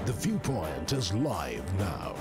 The Viewpoint is live now.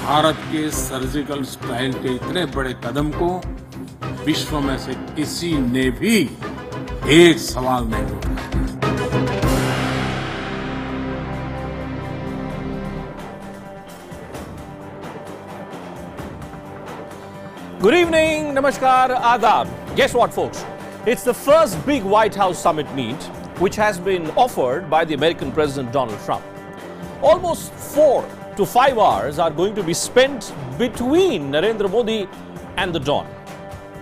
Bharat के surgical strike के इतने बड़े कदम को विश्व में से किसी ने भी एक सवाल नहीं उठाया। Good evening, namaskar, adab. Guess what, folks? It's the first big White House summit meet which has been offered by the American President Donald Trump. Almost 4 to 5 hours are going to be spent between Narendra Modi and the Don.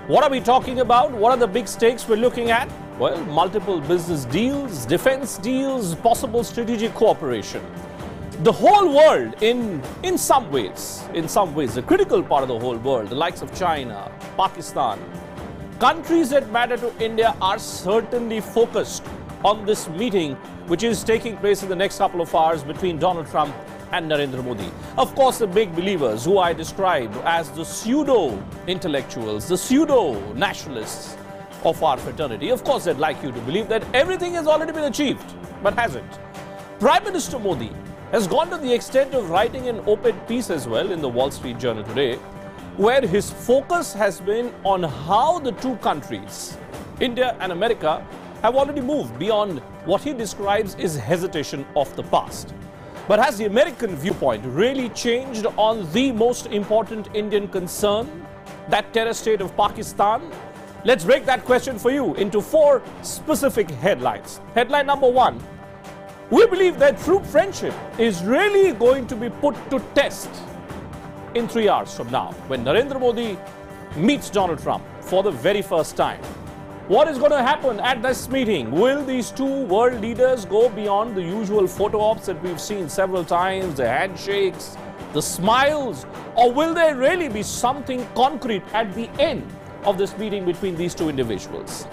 What are we talking about? What are the big stakes we're looking at? Well, multiple business deals, defense deals, possible strategic cooperation. The whole world in some ways, the critical part of the whole world, the likes of China, Pakistan, countries that matter to India are certainly focused on this meeting which is taking place in the next couple of hours between Donald Trump and Narendra Modi. Of course, the big believers who I describe as the pseudo-intellectuals, the pseudo-nationalists of our fraternity. Of course, they'd like you to believe that everything has already been achieved, but hasn't. Prime Minister Modi has gone to the extent of writing an op-ed piece as well in the Wall Street Journal today, where his focus has been on how the two countries, India and America, have already moved beyond what he describes as hesitation of the past. But has the American viewpoint really changed on the most important Indian concern, that terror state of Pakistan? Let's break that question for you into 4 specific headlines. Headline number 1. We believe that troop friendship is really going to be put to test in 3 hours from now when Narendra Modi meets Donald Trump for the very first time. What is going to happen at this meeting? Will these two world leaders go beyond the usual photo ops that we've seen several times, the handshakes, the smiles, or will there really be something concrete at the end of this meeting between these two individuals?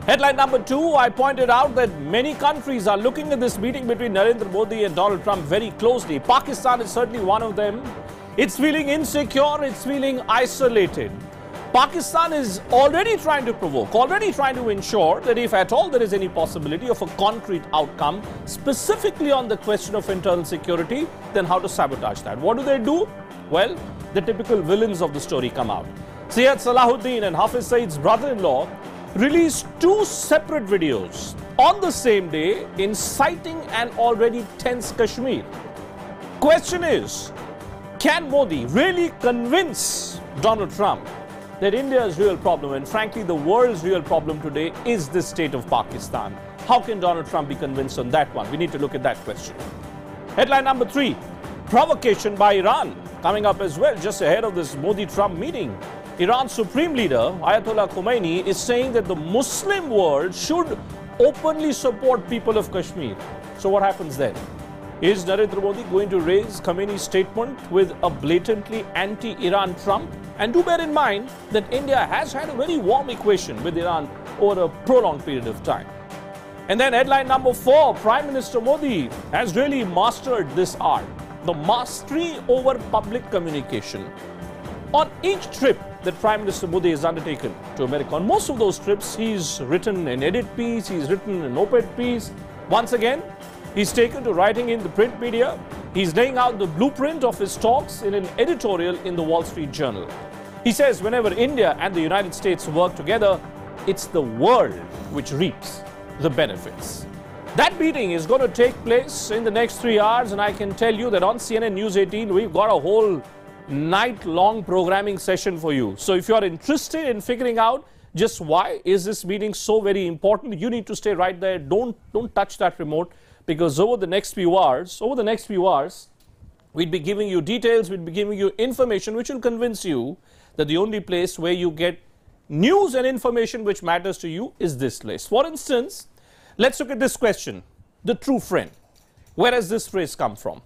Headline number 2, I pointed out that many countries are looking at this meeting between Narendra Modi and Donald Trump very closely. Pakistan is certainly one of them. It's feeling insecure, it's feeling isolated. Pakistan is already trying to provoke, already trying to ensure that if at all there is any possibility of a concrete outcome, specifically on the question of internal security, then how to sabotage that. What do? Well, the typical villains of the story come out. Syed Salahuddin and Hafiz Saeed's brother-in-law released 2 separate videos on the same day inciting an already tense Kashmir. Question is, can Modi really convince Donald Trump that India's real problem, and frankly the world's real problem today, is the state of Pakistan? How can Donald Trump be convinced on that one? We need to look at that question. Headline number 3, provocation by Iran, coming up as well just ahead of this Modi-Trump meeting. Iran's supreme leader, Ayatollah Khomeini, is saying that the Muslim world should openly support people of Kashmir. So what happens then? Is Narendra Modi going to raise Khomeini's statement with a blatantly anti-Iran Trump? And do bear in mind that India has had a very warm equation with Iran over a prolonged period of time. And then headline number 4, Prime Minister Modi has really mastered this art, the mastery over public communication. On each trip that Prime Minister Modi has undertaken to America, on most of those trips, he's written an edit piece, he's written an op-ed piece. Once again, he's taken to writing in the print media. He's laying out the blueprint of his talks in an editorial in the Wall Street Journal. He says whenever India and the United States work together, it's the world which reaps the benefits. That meeting is going to take place in the next 3 hours, and I can tell you that on CNN News 18, we've got a whole night-long programming session for you. So if you're interested in figuring out just why is this meeting so very important, you need to stay right there. Don't touch that remote, because over the next few hours, we'd be giving you details, we'd be giving you information which will convince you that the only place where you get news and information which matters to you is this list. For instance, let's look at this question, the true friend. Where has this phrase come from?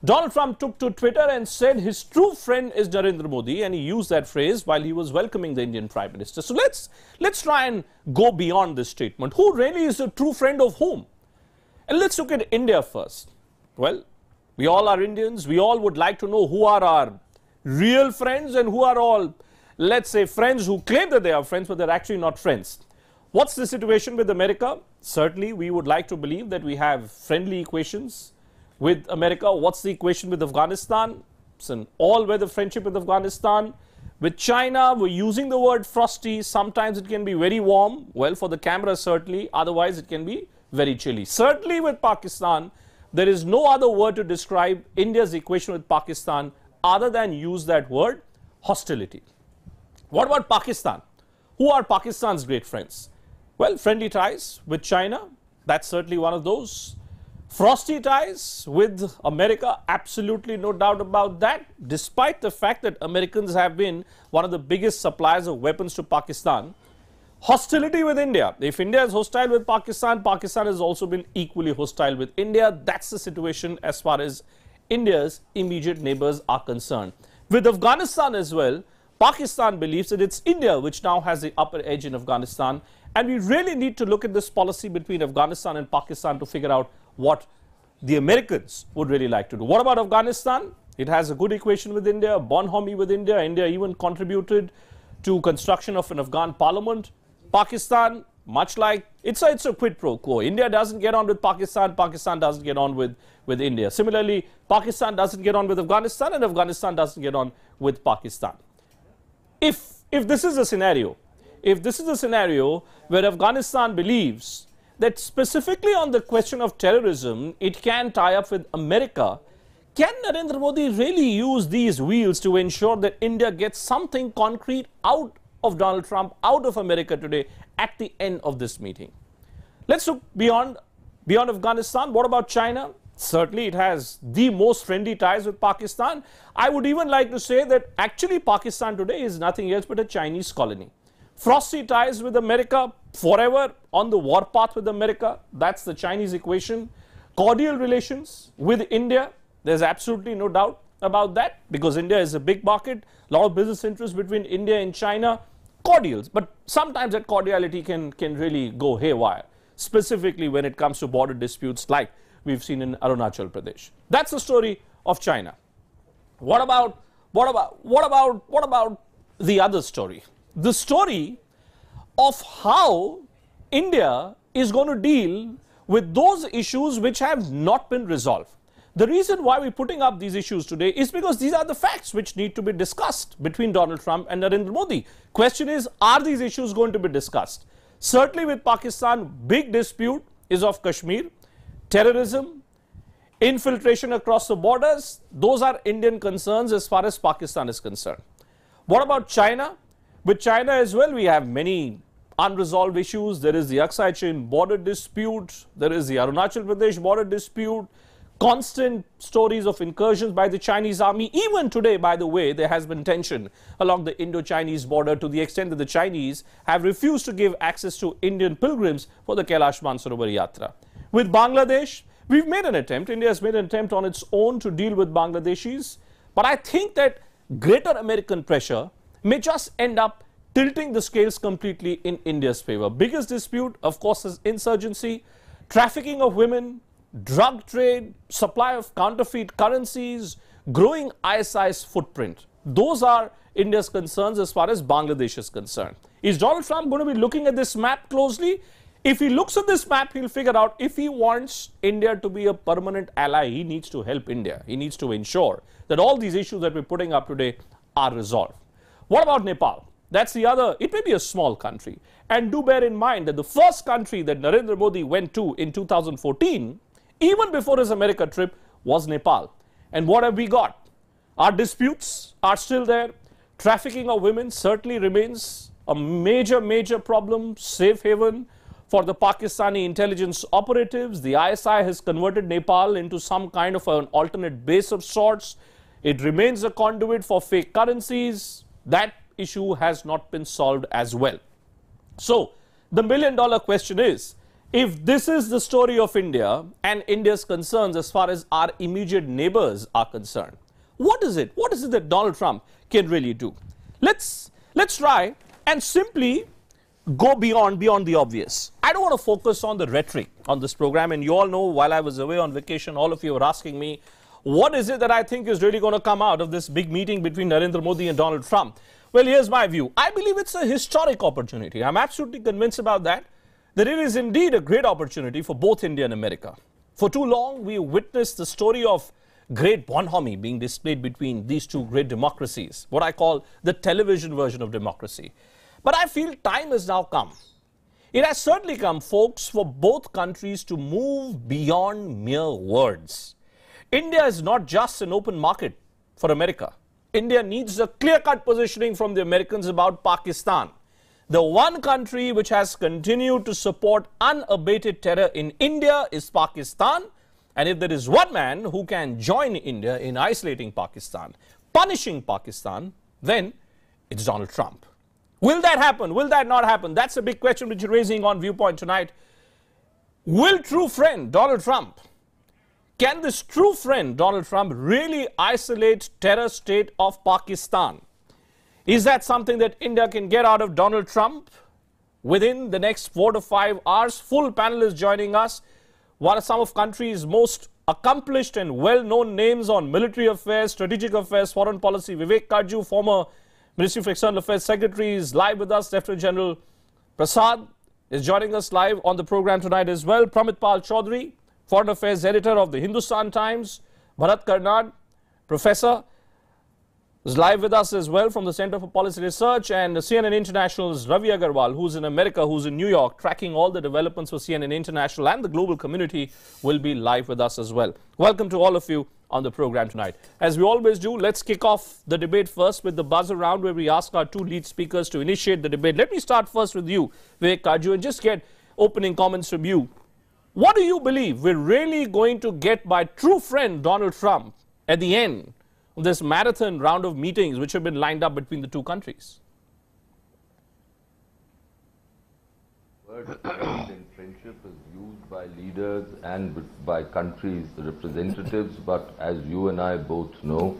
Donald Trump took to Twitter and said his true friend is Narendra Modi, and he used that phrase while he was welcoming the Indian Prime Minister. So let's try and go beyond this statement. Who really is a true friend of whom? And let's look at India first. Well, we all are Indians. We all would like to know who are our real friends and who are all, let's say, friends who claim that they are friends, but they're actually not friends. What's the situation with America? Certainly, we would like to believe that we have friendly equations with America. What's the equation with Afghanistan? It's an all-weather friendship with Afghanistan. With China, we're using the word frosty. Sometimes it can be very warm. Well, for the camera, certainly. Otherwise, it can be very chilly. Certainly with Pakistan, there is no other word to describe India's equation with Pakistan other than use that word, hostility. What about Pakistan? Who are Pakistan's great friends? Well, friendly ties with China. That's certainly one of those. Frosty ties with America, absolutely no doubt about that, despite the fact that Americans have been one of the biggest suppliers of weapons to Pakistan. Hostility with India. If India is hostile with Pakistan, Pakistan has also been equally hostile with India. That's the situation as far as India's immediate neighbors are concerned. With Afghanistan as well, Pakistan believes that it's India which now has the upper edge in Afghanistan. And we really need to look at this policy between Afghanistan and Pakistan to figure out what the Americans would really like to do. What about Afghanistan? It has a good equation with India, bonhomie with India. India even contributed to construction of an Afghan parliament. Pakistan, much like, it's a quid pro quo. India doesn't get on with Pakistan, Pakistan doesn't get on with India. Similarly, Pakistan doesn't get on with Afghanistan, and Afghanistan doesn't get on with Pakistan. If this is a scenario, where Afghanistan believes that specifically on the question of terrorism, it can tie up with America, can Narendra Modi really use these wheels to ensure that India gets something concrete out of Donald Trump, out of America today at the end of this meeting? Let's look beyond Afghanistan. What about China? Certainly, it has the most friendly ties with Pakistan. I would even like to say that actually Pakistan today is nothing else but a Chinese colony. Frosty ties with America, forever on the warpath with America. That's the Chinese equation. Cordial relations with India. There's absolutely no doubt about that because India is a big market. A lot of business interests between India and China. Cordials, but sometimes that cordiality can really go haywire, specifically when it comes to border disputes like we've seen in Arunachal Pradesh. That's the story of China. What about the other story? The story of how India is going to deal with those issues which have not been resolved. The reason why we're putting up these issues today is because these are the facts which need to be discussed between Donald Trump and Narendra Modi. Question is, are these issues going to be discussed? Certainly with Pakistan, big dispute is of Kashmir, terrorism, infiltration across the borders. Those are Indian concerns as far as Pakistan is concerned. What about China? With China as well, we have many unresolved issues. There is the Aksai Chin border dispute. There is the Arunachal Pradesh border dispute. Constant stories of incursions by the Chinese army. Even today, by the way, there has been tension along the Indo-Chinese border to the extent that the Chinese have refused to give access to Indian pilgrims for the Kailash Mansarovar Yatra. With Bangladesh, we've made an attempt. India has made an attempt on its own to deal with Bangladeshis. But I think that greater American pressure may just end up tilting the scales completely in India's favor. Biggest dispute, of course, is insurgency, trafficking of women, drug trade, supply of counterfeit currencies, growing ISI's footprint. Those are India's concerns as far as Bangladesh is concerned. Is Donald Trump going to be looking at this map closely? If he looks at this map, he'll figure out if he wants India to be a permanent ally, he needs to help India. He needs to ensure that all these issues that we're putting up today are resolved. What about Nepal? That's the other, it may be a small country. And do bear in mind that the first country that Narendra Modi went to in 2014, even before his America trip, was Nepal. And what have we got? Our disputes are still there. Trafficking of women certainly remains a major problem, safe haven for the Pakistani intelligence operatives. The ISI has converted Nepal into some kind of an alternate base of sorts. It remains a conduit for fake currencies. That issue has not been solved as well. So, the million-dollar question is If this is the story of India and India's concerns as far as our immediate neighbors are concerned, what is it? What is it that Donald Trump can really do? Let's try and simply go beyond the obvious. I don't want to focus on the rhetoric on this program, and you all know while I was away on vacation, all of you were asking me, what is it that I think is really going to come out of this big meeting between Narendra Modi and Donald Trump? Well, here's my view. I believe it's a historic opportunity. I'm absolutely convinced about that it is indeed a great opportunity for both India and America. For too long, we witnessed the story of great bonhomie being displayed between these two great democracies, what I call the television version of democracy. But I feel time has now come. It has certainly come, folks, for both countries to move beyond mere words. India is not just an open market for America. India needs a clear-cut positioning from the Americans about Pakistan. The one country which has continued to support unabated terror in India is Pakistan. And if there is one man who can join India in isolating Pakistan, punishing Pakistan, then it's Donald Trump. Will that happen? Will that not happen? That's a big question which you're raising on Viewpoint tonight. Will true friend Donald Trump, can this true friend Donald Trump really isolate terror state of Pakistan? Is that something that India can get out of Donald Trump within the next 4 to 5 hours? Full panel is joining us. One of some of country's most accomplished and well-known names on military affairs, strategic affairs, foreign policy. Vivek Kaju, former Ministry of External Affairs Secretary, is live with us. Lieutenant General Prasad is joining us live on the program tonight as well. Pramit Pal Chaudhary, Foreign Affairs Editor of the Hindustan Times. Bharat Karnad, Professor, is live with us as well from the Center for Policy Research, and CNN International's Ravi Agarwal, who's in America, who's in New York, tracking all the developments for CNN International and the global community, will be live with us as well. Welcome to all of you on the program tonight. As we always do, let's kick off the debate first with the buzz around, where we ask our two lead speakers to initiate the debate. Let me start first with you, Vivek Kaju, and just get opening comments from you. What do you believe we're really going to get by true friend Donald Trump at the end of this marathon round of meetings which have been lined up between the two countries? The word trust and friendship is used by leaders and by countries' representatives, but as you and I both know,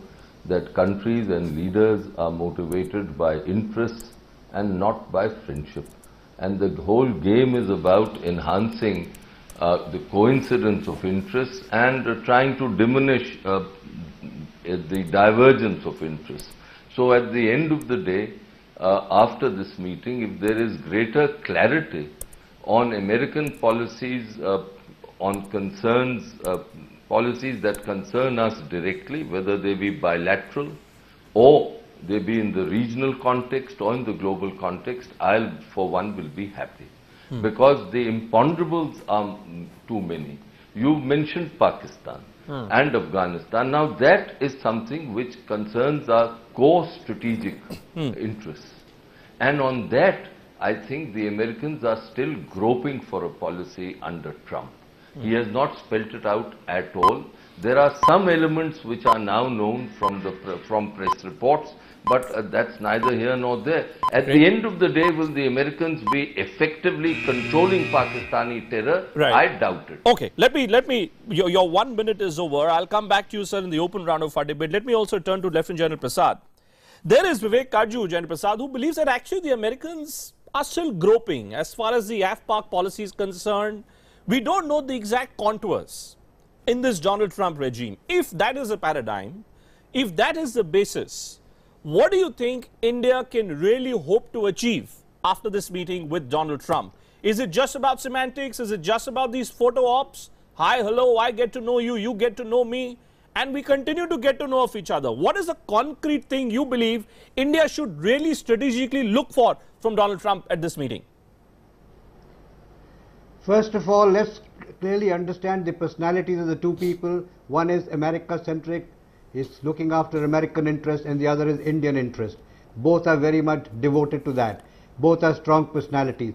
that countries and leaders are motivated by interests and not by friendship. And the whole game is about enhancing the coincidence of interests and trying to diminish the divergence of interests. So at the end of the day, after this meeting, if there is greater clarity on American policies, on concerns, policies that concern us directly, whether they be bilateral or they be in the regional context or in the global context, I, for one, will be happy. Because the imponderables are too many. You mentioned Pakistan and Afghanistan. Now that is something which concerns our core strategic interests. And on that, I think the Americans are still groping for a policy under Trump. He has not spelt it out at all. There are some elements which are now known from press reports, but that's neither here nor there. At the end of the day, will the Americans be effectively controlling Pakistani terror? Right. I doubt it. Okay, let me, your 1 minute is over. I'll come back to you, sir, in the open round of our debate. Let me also turn to Lieutenant General Prasad. There is Vivek Kaju, General Prasad, who believes that actually the Americans are still groping as far as the AFPAC policy is concerned. We don't know the exact contours in this Donald Trump regime. If that is a paradigm, if that is the basis, what do you think India can really hope to achieve after this meeting with Donald Trump? Is it just about semantics? Is it just about these photo ops? Hi, hello, I get to know you, you get to know me, and we continue to get to know of each other. What is the concrete thing you believe India should really strategically look for from Donald Trump at this meeting? First of all, let's clearly understand the personalities of the two people. One is America-centric, is looking after American interests, and the other is Indian interest. Both are very much devoted to that. Both are strong personalities.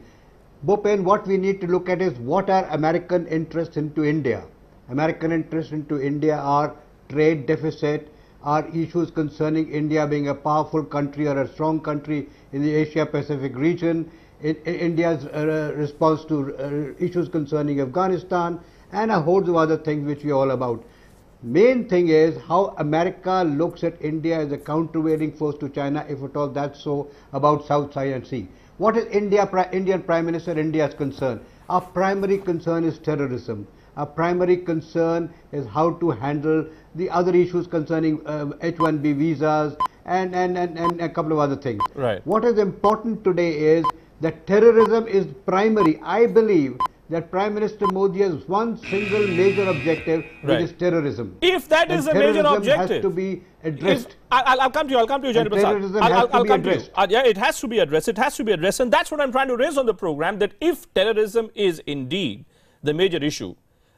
Bhupen, what we need to look at is what are American interests into India. American interests into India are trade deficit, are issues concerning India being a powerful country or a strong country in the Asia-Pacific region. India's response to issues concerning Afghanistan, and a host of other things which we are all about. Main thing is how America looks at India as a countervailing force to China, if at all that's so, about South China Sea. What is Indian Prime Minister India's concern? Our primary concern is terrorism. Our primary concern is how to handle the other issues concerning H-1B visas and a couple of other things. Right. What is important today is that terrorism is primary. I believe that Prime Minister Modi has one single major objective, which is terrorism. If that is a major objective, has to be addressed. I'll come to you, General Prasad. Terrorism has to be addressed. Yeah, it has to be addressed. It has to be addressed, and that's what I'm trying to raise on the program, that if terrorism is indeed the major issue.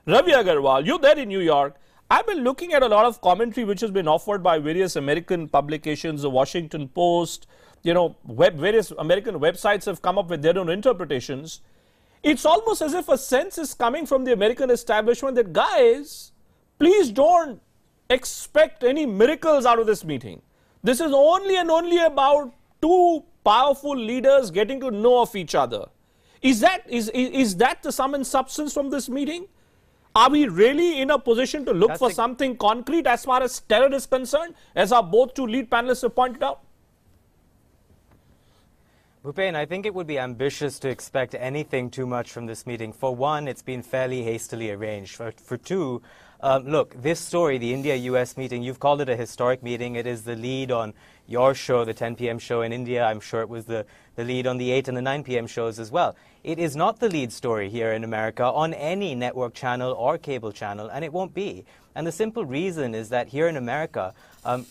Ravi Agarwal, you're there in New York. I've been looking at a lot of commentary which has been offered by various American publications, the Washington Post, you know, various American websites have come up with their own interpretations. It's almost as if a sense is coming from the American establishment that, guys, please don't expect any miracles out of this meeting. This is only and only about two powerful leaders getting to know of each other. Is that the sum and substance from this meeting? Are we really in a position to look for something concrete as far as terror is concerned, as our both two lead panelists have pointed out? Bhupen, I think it would be ambitious to expect anything too much from this meeting. For one, it's been fairly hastily arranged. For two, look, this story, the India-US meeting, you've called it a historic meeting. It is the lead on your show, the 10 p.m. show in India. I'm sure it was the lead on the 8 and the 9 p.m. shows as well. It is not the lead story here in America on any network channel or cable channel, and it won't be. And the simple reason is that here in America,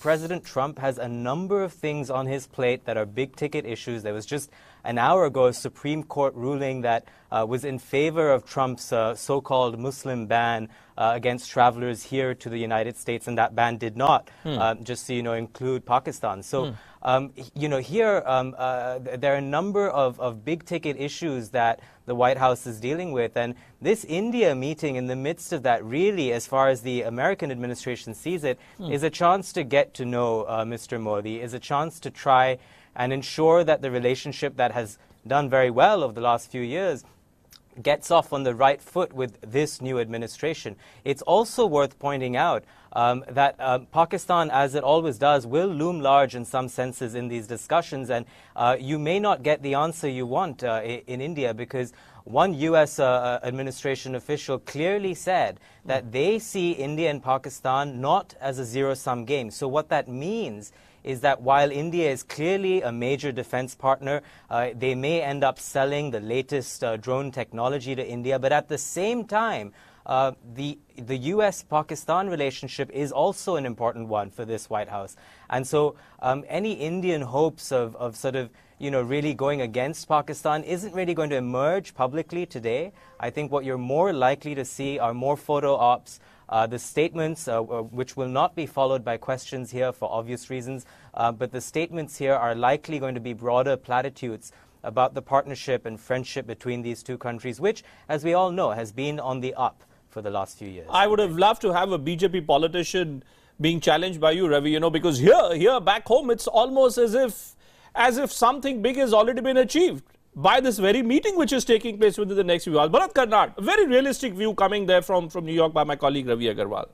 President Trump has a number of things on his plate that are big-ticket issues. There was just an hour ago a Supreme Court ruling that was in favor of Trump's so-called Muslim ban against travelers here to the United States, and that ban did not, just so you know, include Pakistan. So, you know, here there are a number of big-ticket issues that the White House is dealing with, and this India meeting in the midst of that really, as far as the American administration sees it, is a chance to get to know Mr. Modi, is a chance to try and ensure that the relationship that has done very well over the last few years gets off on the right foot with this new administration. It's also worth pointing out that Pakistan, as it always does, will loom large in some senses in these discussions, and you may not get the answer you want in India, because one U.S. administration official clearly said that they see India and Pakistan not as a zero-sum game. So what that means is that while India is clearly a major defense partner, they may end up selling the latest drone technology to India, but at the same time, the U.S.-Pakistan relationship is also an important one for this White House. And so any Indian hopes of sort of, you know, really going against Pakistan isn't really going to emerge publicly today. I think what you're more likely to see are more photo ops, the statements, which will not be followed by questions here for obvious reasons, but the statements here are likely going to be broader platitudes about the partnership and friendship between these two countries, which, as we all know, has been on the up for the last few years. I would have loved to have a BJP politician being challenged by you, Ravi, you know, because here back home, it's almost as if something big has already been achieved by this very meeting which is taking place within the next few hours. Bharat Karnad, a very realistic view coming there from New York by my colleague Ravi Agarwal,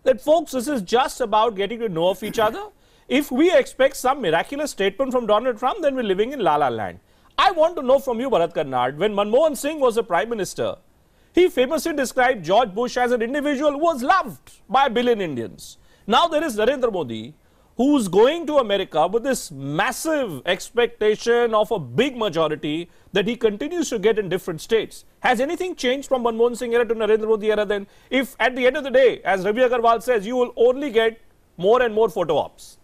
that folks, this is just about getting to know of each other. If we expect some miraculous statement from Donald Trump, then we're living in La La Land. I want to know from you, Bharat Karnad, when Manmohan Singh was the Prime Minister, he famously described George Bush as an individual who was loved by a billion Indians. Now there is Narendra Modi, who's going to America with this massive expectation of a big majority that he continues to get in different states. Has anything changed from Manmohan Singh era to Narendra Modi era then? If at the end of the day, as Ravi Agarwal says, you will only get more and more photo ops?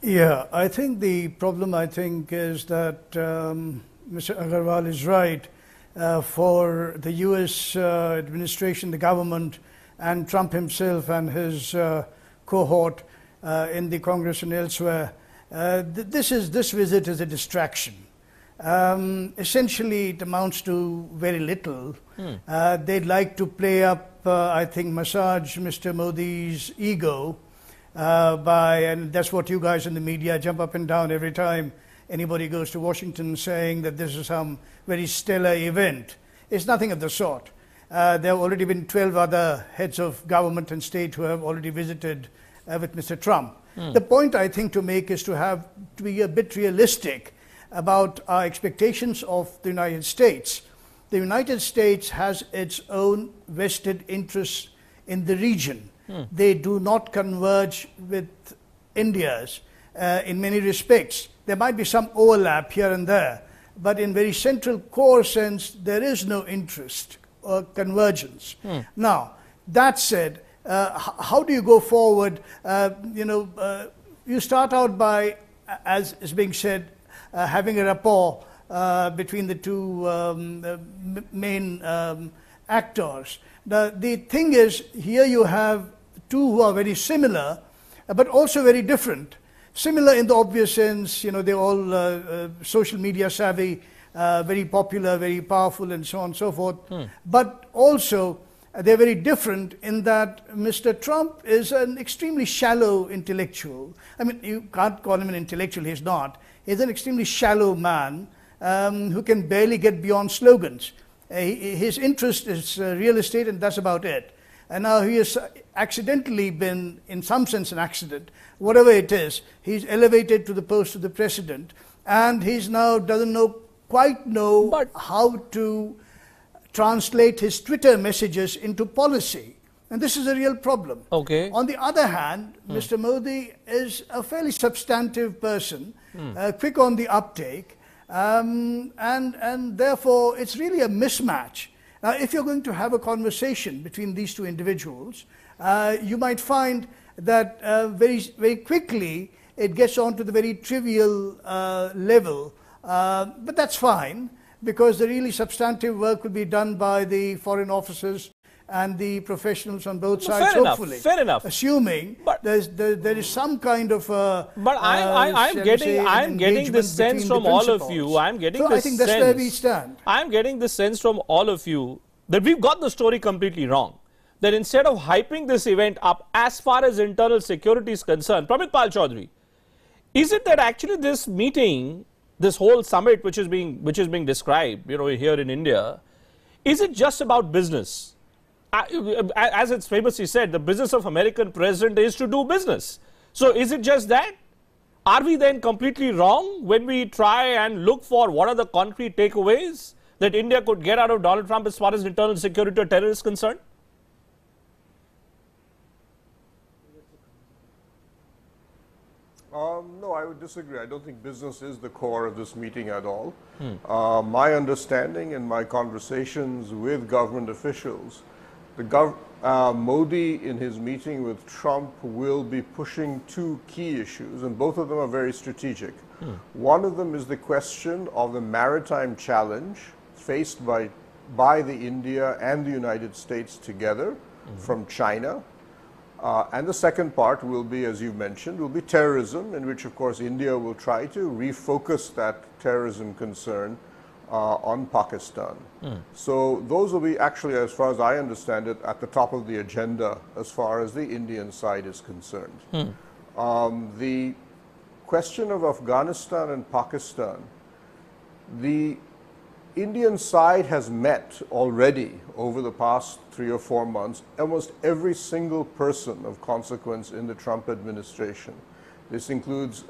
Yeah, I think the problem, is that Mr. Agarwal is right. For the U.S. administration, the government, and Trump himself and his cohort in the Congress and elsewhere, this visit is a distraction. Essentially, it amounts to very little. They'd like to play up, I think, massage Mr. Modi's ego, and that's what you guys in the media jump up and down every time anybody goes to Washington saying that this is some very stellar event. It's nothing of the sort. There have already been 12 other heads of government and state who have already visited with Mr. Trump. The point I think to make is to be a bit realistic about our expectations of the United States. The United States has its own vested interests in the region. They do not converge with India's in many respects. There might be some overlap here and there, but in very central core sense, there is no interest or convergence. Now, that said, how do you go forward? You start out by, as is being said, having a rapport between the two main actors. The thing is, here you have two who are very similar, but also very different. Similar in the obvious sense, they're all social media savvy, very popular, very powerful, and so on and so forth. But also, they're very different in that Mr. Trump is an extremely shallow intellectual. I mean, you can't call him an intellectual, he's not. He's an extremely shallow man who can barely get beyond slogans. His interest is real estate, and that's about it. And now he has accidentally been, in some sense, an accident. Whatever it is, he's elevated to the post of the president, and he's now doesn't quite know how to translate his Twitter messages into policy. And this is a real problem. Okay. On the other hand, Mr. Modi is a fairly substantive person, quick on the uptake, and therefore it's really a mismatch. Now, if you're going to have a conversation between these two individuals, you might find that very, very quickly it gets on to the very trivial level, but that's fine, because the really substantive work will be done by the foreign officers and the professionals on both sides, hopefully. Fair enough. Assuming there is some kind of but I'm getting this sense from all of you. I think that's where we stand. I'm getting the sense from all of you that we've got the story completely wrong. That instead of hyping this event up as far as internal security is concerned, Pramit Pal Chaudhary, is it that actually this meeting, this whole summit which is being described, here in India, is it just about business? As it's famously said, the business of American president is to do business. So is it just that? Are we then completely wrong when we try and look for what are the concrete takeaways that India could get out of Donald Trump as far as internal security or terror is concerned? No, I would disagree. I don't think business is the core of this meeting at all. My understanding and my conversations with government officials, Modi in his meeting with Trump will be pushing two key issues, and both of them are very strategic. One of them is the question of the maritime challenge faced by the India and the United States together from China. And the second part will be, as you mentioned, will be terrorism, in which, of course, India will try to refocus that terrorism concern on Pakistan. So those will be actually, as far as I understand it, at the top of the agenda as far as the Indian side is concerned. The question of Afghanistan and Pakistan, the Indian side has met already over the past 3 or 4 months almost every single person of consequence in the Trump administration. This includes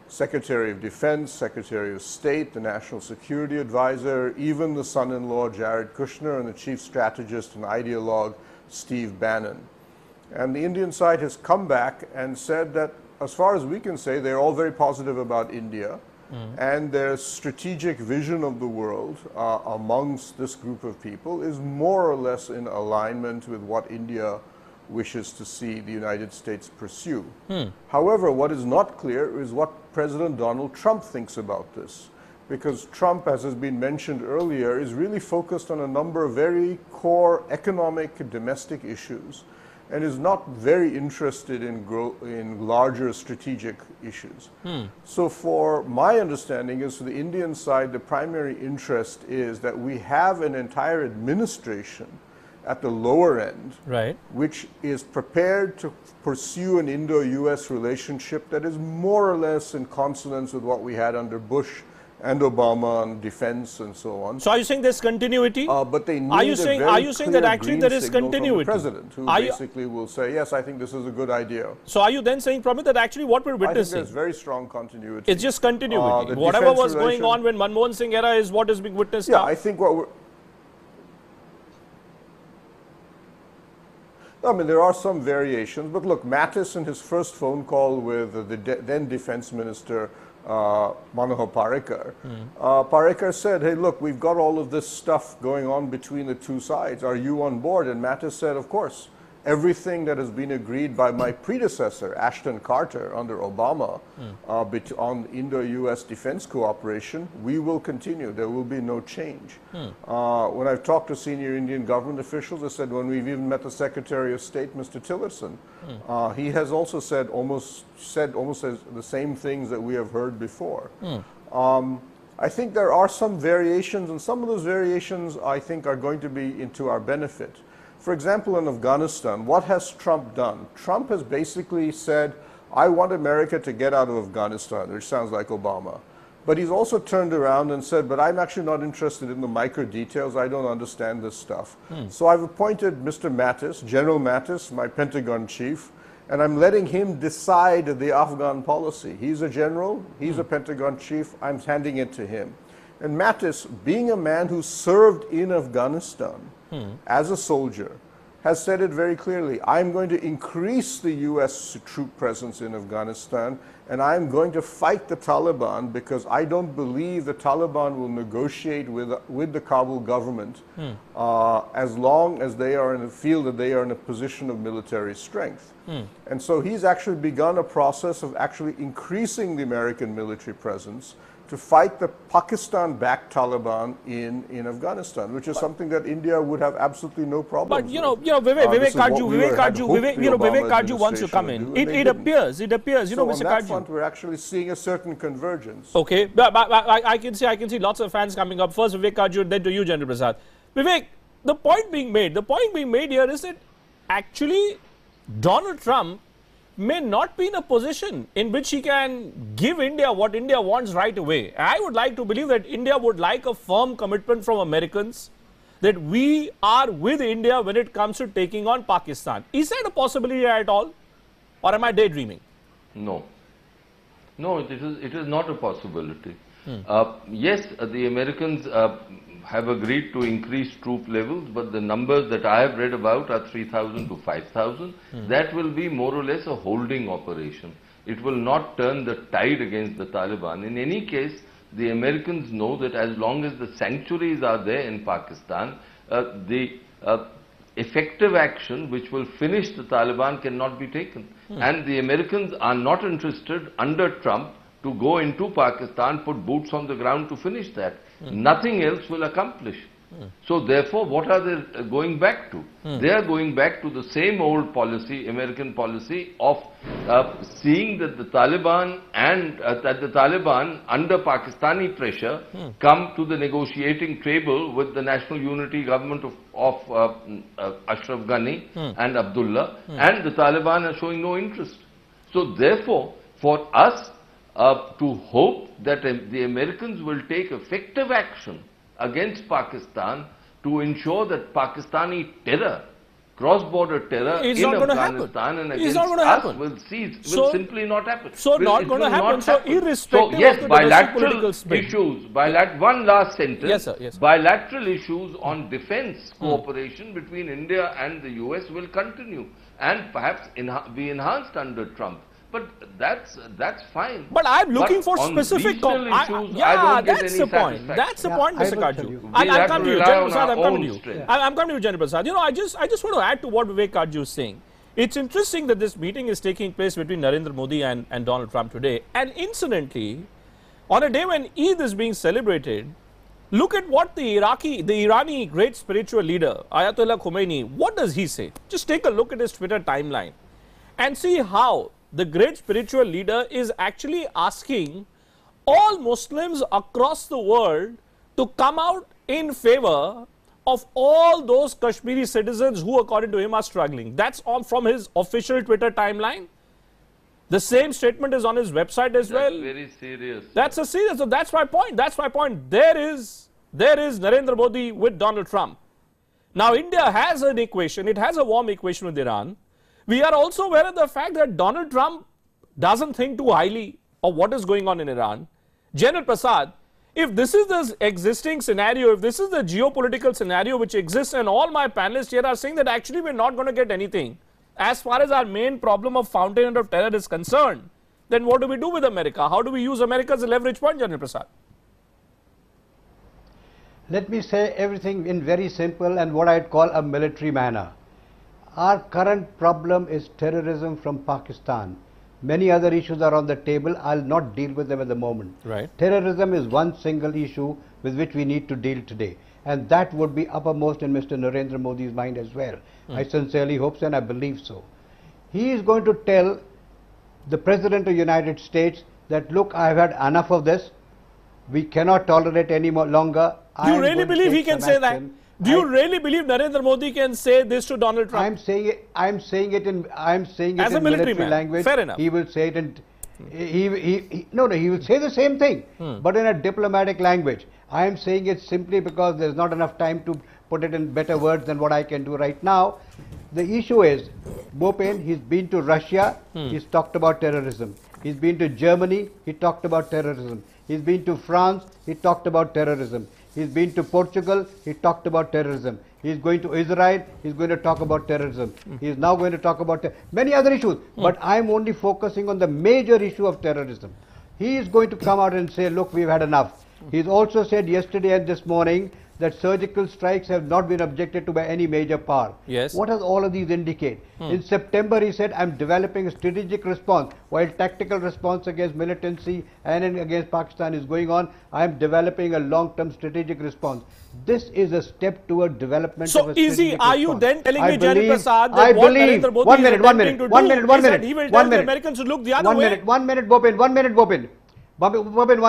Secretary of Defense, Secretary of State, the National Security Advisor, even the son-in-law Jared Kushner, and the chief strategist and ideologue Steve Bannon. And the Indian side has come back and said that, as far as we can say, they're all very positive about India. And their strategic vision of the world amongst this group of people is more or less in alignment with what India wishes to see the United States pursue. However, what is not clear is what President Donald Trump thinks about this, because Trump, as has been mentioned earlier, is really focused on a number of very core economic domestic issues and is not very interested in larger strategic issues. So for my understanding is, for the Indian side, the primary interest is that we have an entire administration at the lower end, right, which is prepared to pursue an Indo-US relationship that is more or less in consonance with what we had under Bush and Obama on defense and so on. So are you saying there's continuity? But they need are you saying that actually there is continuity? From the president, who basically will say, yes, I think this is a good idea. So are you then saying, Pramit, that actually what we're witnessing? I think there's very strong continuity. It's just continuity. Whatever was going on when Manmohan Singh era is what is being witnessed now? Yeah, I think what we're... I mean, there are some variations, but look, Mattis in his first phone call with the then Defense Minister, Manohar Parrikar, Parrikar said, hey, look, we've got all of this stuff going on between the two sides. Are you on board? And Mattis said, of course. Everything that has been agreed by my predecessor, Ashton Carter, under Obama, on Indo-US defense cooperation, we will continue. There will be no change. When I've talked to senior Indian government officials, they said when we've even met the Secretary of State, Mr. Tillerson, he has also said almost the same things that we have heard before. I think there are some variations, and some of those variations I think are going to be into our benefit. For example, in Afghanistan, what has Trump done? Trump has basically said, I want America to get out of Afghanistan, which sounds like Obama. But he's also turned around and said, but I'm actually not interested in the micro details. I don't understand this stuff. So I've appointed Mr. Mattis, General Mattis, my Pentagon chief, and I'm letting him decide the Afghan policy. He's a general, he's a Pentagon chief, I'm handing it to him. And Mattis, being a man who served in Afghanistan, as a soldier, has said it very clearly. I'm going to increase the U.S. troop presence in Afghanistan, and I'm going to fight the Taliban because I don't believe the Taliban will negotiate with the Kabul government as long as they are feel that they are in a position of military strength. And so he's actually begun a process of actually increasing the American military presence to fight the Pakistan-backed Taliban in Afghanistan, which is something that India would have absolutely no problem with. But Vivek Karju wants to come in. It appears, so Mr. on that Karju. front, we're actually seeing a certain convergence. Okay, but I can see lots of fans coming up. First Vivek Karju, then to you, General Prasad. Vivek, the point being made here is that actually Donald Trump may not be in a position in which he can give India what India wants right away. I would like to believe that India would like a firm commitment from Americans that we are with India when it comes to taking on Pakistan. Is that a possibility at all? Or am I daydreaming? No. No, it is not a possibility. Yes, the Americans have agreed to increase troop levels, but the numbers that I have read about are 3,000 to 5,000. That will be more or less a holding operation. It will not turn the tide against the Taliban. In any case, the Americans know that as long as the sanctuaries are there in Pakistan, the effective action which will finish the Taliban cannot be taken. And the Americans are not interested under Trump to go into Pakistan, put boots on the ground to finish that. Nothing else will accomplish. So therefore, what are they going back to? They are going back to the same old policy, American policy of seeing that the Taliban under Pakistani pressure come to the negotiating table with the national unity government of Ashraf Ghani and Abdullah, and the Taliban are showing no interest. So therefore, for us to hope that the Americans will take effective action against Pakistan to ensure that Pakistani terror, cross-border terror in Afghanistan and against us will cease, will simply not happen. So not going to happen. So irrespective yes, of the bilateral spin. issues, one last sentence. Yes, sir. Yes, sir. Bilateral issues on defense cooperation between India and the US will continue and perhaps be enhanced under Trump. But that's fine. But I'm looking for specific issues. That's the point. That's the point, Mr. Karju. I'll come to you, General Prasad. I'm coming to you. I'm coming to you, General Prasad. I just want to add to what Vivek Karju is saying. It's interesting that this meeting is taking place between Narendra Modi and Donald Trump today. And incidentally, on a day when Eid is being celebrated, look at what the Irani great spiritual leader, Ayatollah Khomeini, what does he say? Just take a look at his Twitter timeline and see how the great spiritual leader is actually asking all Muslims across the world to come out in favor of all those Kashmiri citizens who, according to him, are struggling. That's all from his official Twitter timeline. The same statement is on his website as well. That's very serious. That's a serious. So that's my point. That's my point. There is Narendra Modi with Donald Trump. Now, India has an equation. It has a warm equation with Iran. We are also aware of the fact that Donald Trump doesn't think too highly of what is going on in Iran. General Prasad, if this is the existing scenario, if this is the geopolitical scenario which exists, and all my panelists here are saying that actually we're not going to get anything, as far as our main problem of fountain of terror is concerned, then what do we do with America? How do we use America as a leverage point, General Prasad? Let me say everything in very simple and what I'd call a military manner. Our current problem is terrorism from Pakistan. Many other issues are on the table. I'll not deal with them at the moment. Right. Terrorism is one single issue with which we need to deal today. And that would be uppermost in Mr. Narendra Modi's mind as well. I sincerely hope so and I believe so. He is going to tell the President of the United States that, look, I've had enough of this. We cannot tolerate any more longer. Do you really believe he can say that? Do you really believe Narendra Modi can say this to Donald Trump? I'm saying it as a in military man. Language. Fair enough. He will say it in he will say the same thing, but in a diplomatic language. I am saying it simply because there's not enough time to put it in better words than what I can do right now. The issue is, Bhupen, he's been to Russia, he's talked about terrorism. He's been to Germany, he talked about terrorism. He's been to France, he talked about terrorism. He's been to Portugal, he talked about terrorism. He's going to Israel, he's going to talk about terrorism. He's now going to talk about many other issues. But I'm only focusing on the major issue of terrorism. He is going to come out and say, look, we've had enough. He's also said yesterday and this morning that surgical strikes have not been objected to by any major power. Yes. What does all of these indicate? In September he said, I'm developing a strategic response. While tactical response against militancy and against Pakistan is going on, I'm developing a long-term strategic response. This is a step toward development of a strategic are response. you then telling me, General Prasad, that I what believe, Narendra Modi is attempting to do is that he will tell the Americans to look the other way? One minute, Bhupen, 1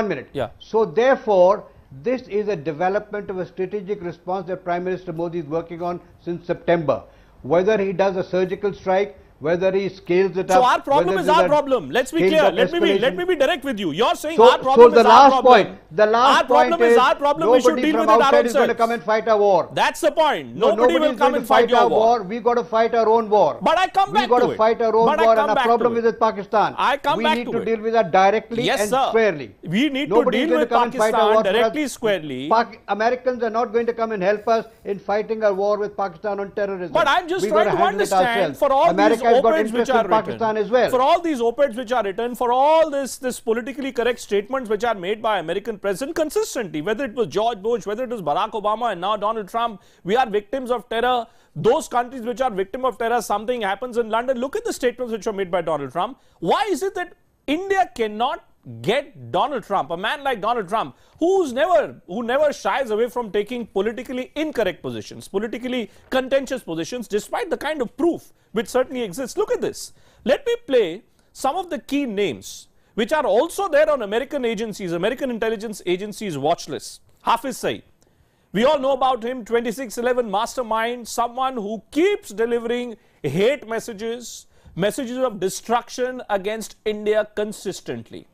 minute. Yeah. So therefore, this is a development of a strategic response that Prime Minister Modi is working on since September. Whether he does a surgical strike, whether he scales it up. So our problem is our problem. Let's be clear. Let me be direct with you. You're saying So, our problem the is last our problem. The last our problem point is our problem. We should nobody deal from with it outside is going to ourselves. come and fight our war. That's the point. No, Nobody will come and fight your war. We got to fight our own war. But I come back to it. We got to fight our own war, and our problem is with Pakistan. I come back to it. We need to deal with that directly and squarely. We need to deal with Pakistan directly, squarely. Americans are not going to come and help us in fighting our war with Pakistan on terrorism. But I'm just trying to understand, for all these op-eds which are Pakistan as well. For all these op-eds which are written, for all this politically correct statements which are made by American president consistently, whether it was George Bush, whether it was Barack Obama and now Donald Trump, we are victims of terror. Those countries which are victim of terror, something happens in London. Look at the statements which were made by Donald Trump. Why is it that India cannot get Donald Trump, a man like Donald Trump, who never shies away from taking politically incorrect positions, politically contentious positions, despite the kind of proof which certainly exists? Look at this. Let me play some of the key names which are also there on American agencies, American intelligence agencies' watch list. Hafiz Saeed. We all know about him, 2611 mastermind, someone who keeps delivering hate messages, messages of destruction against India consistently.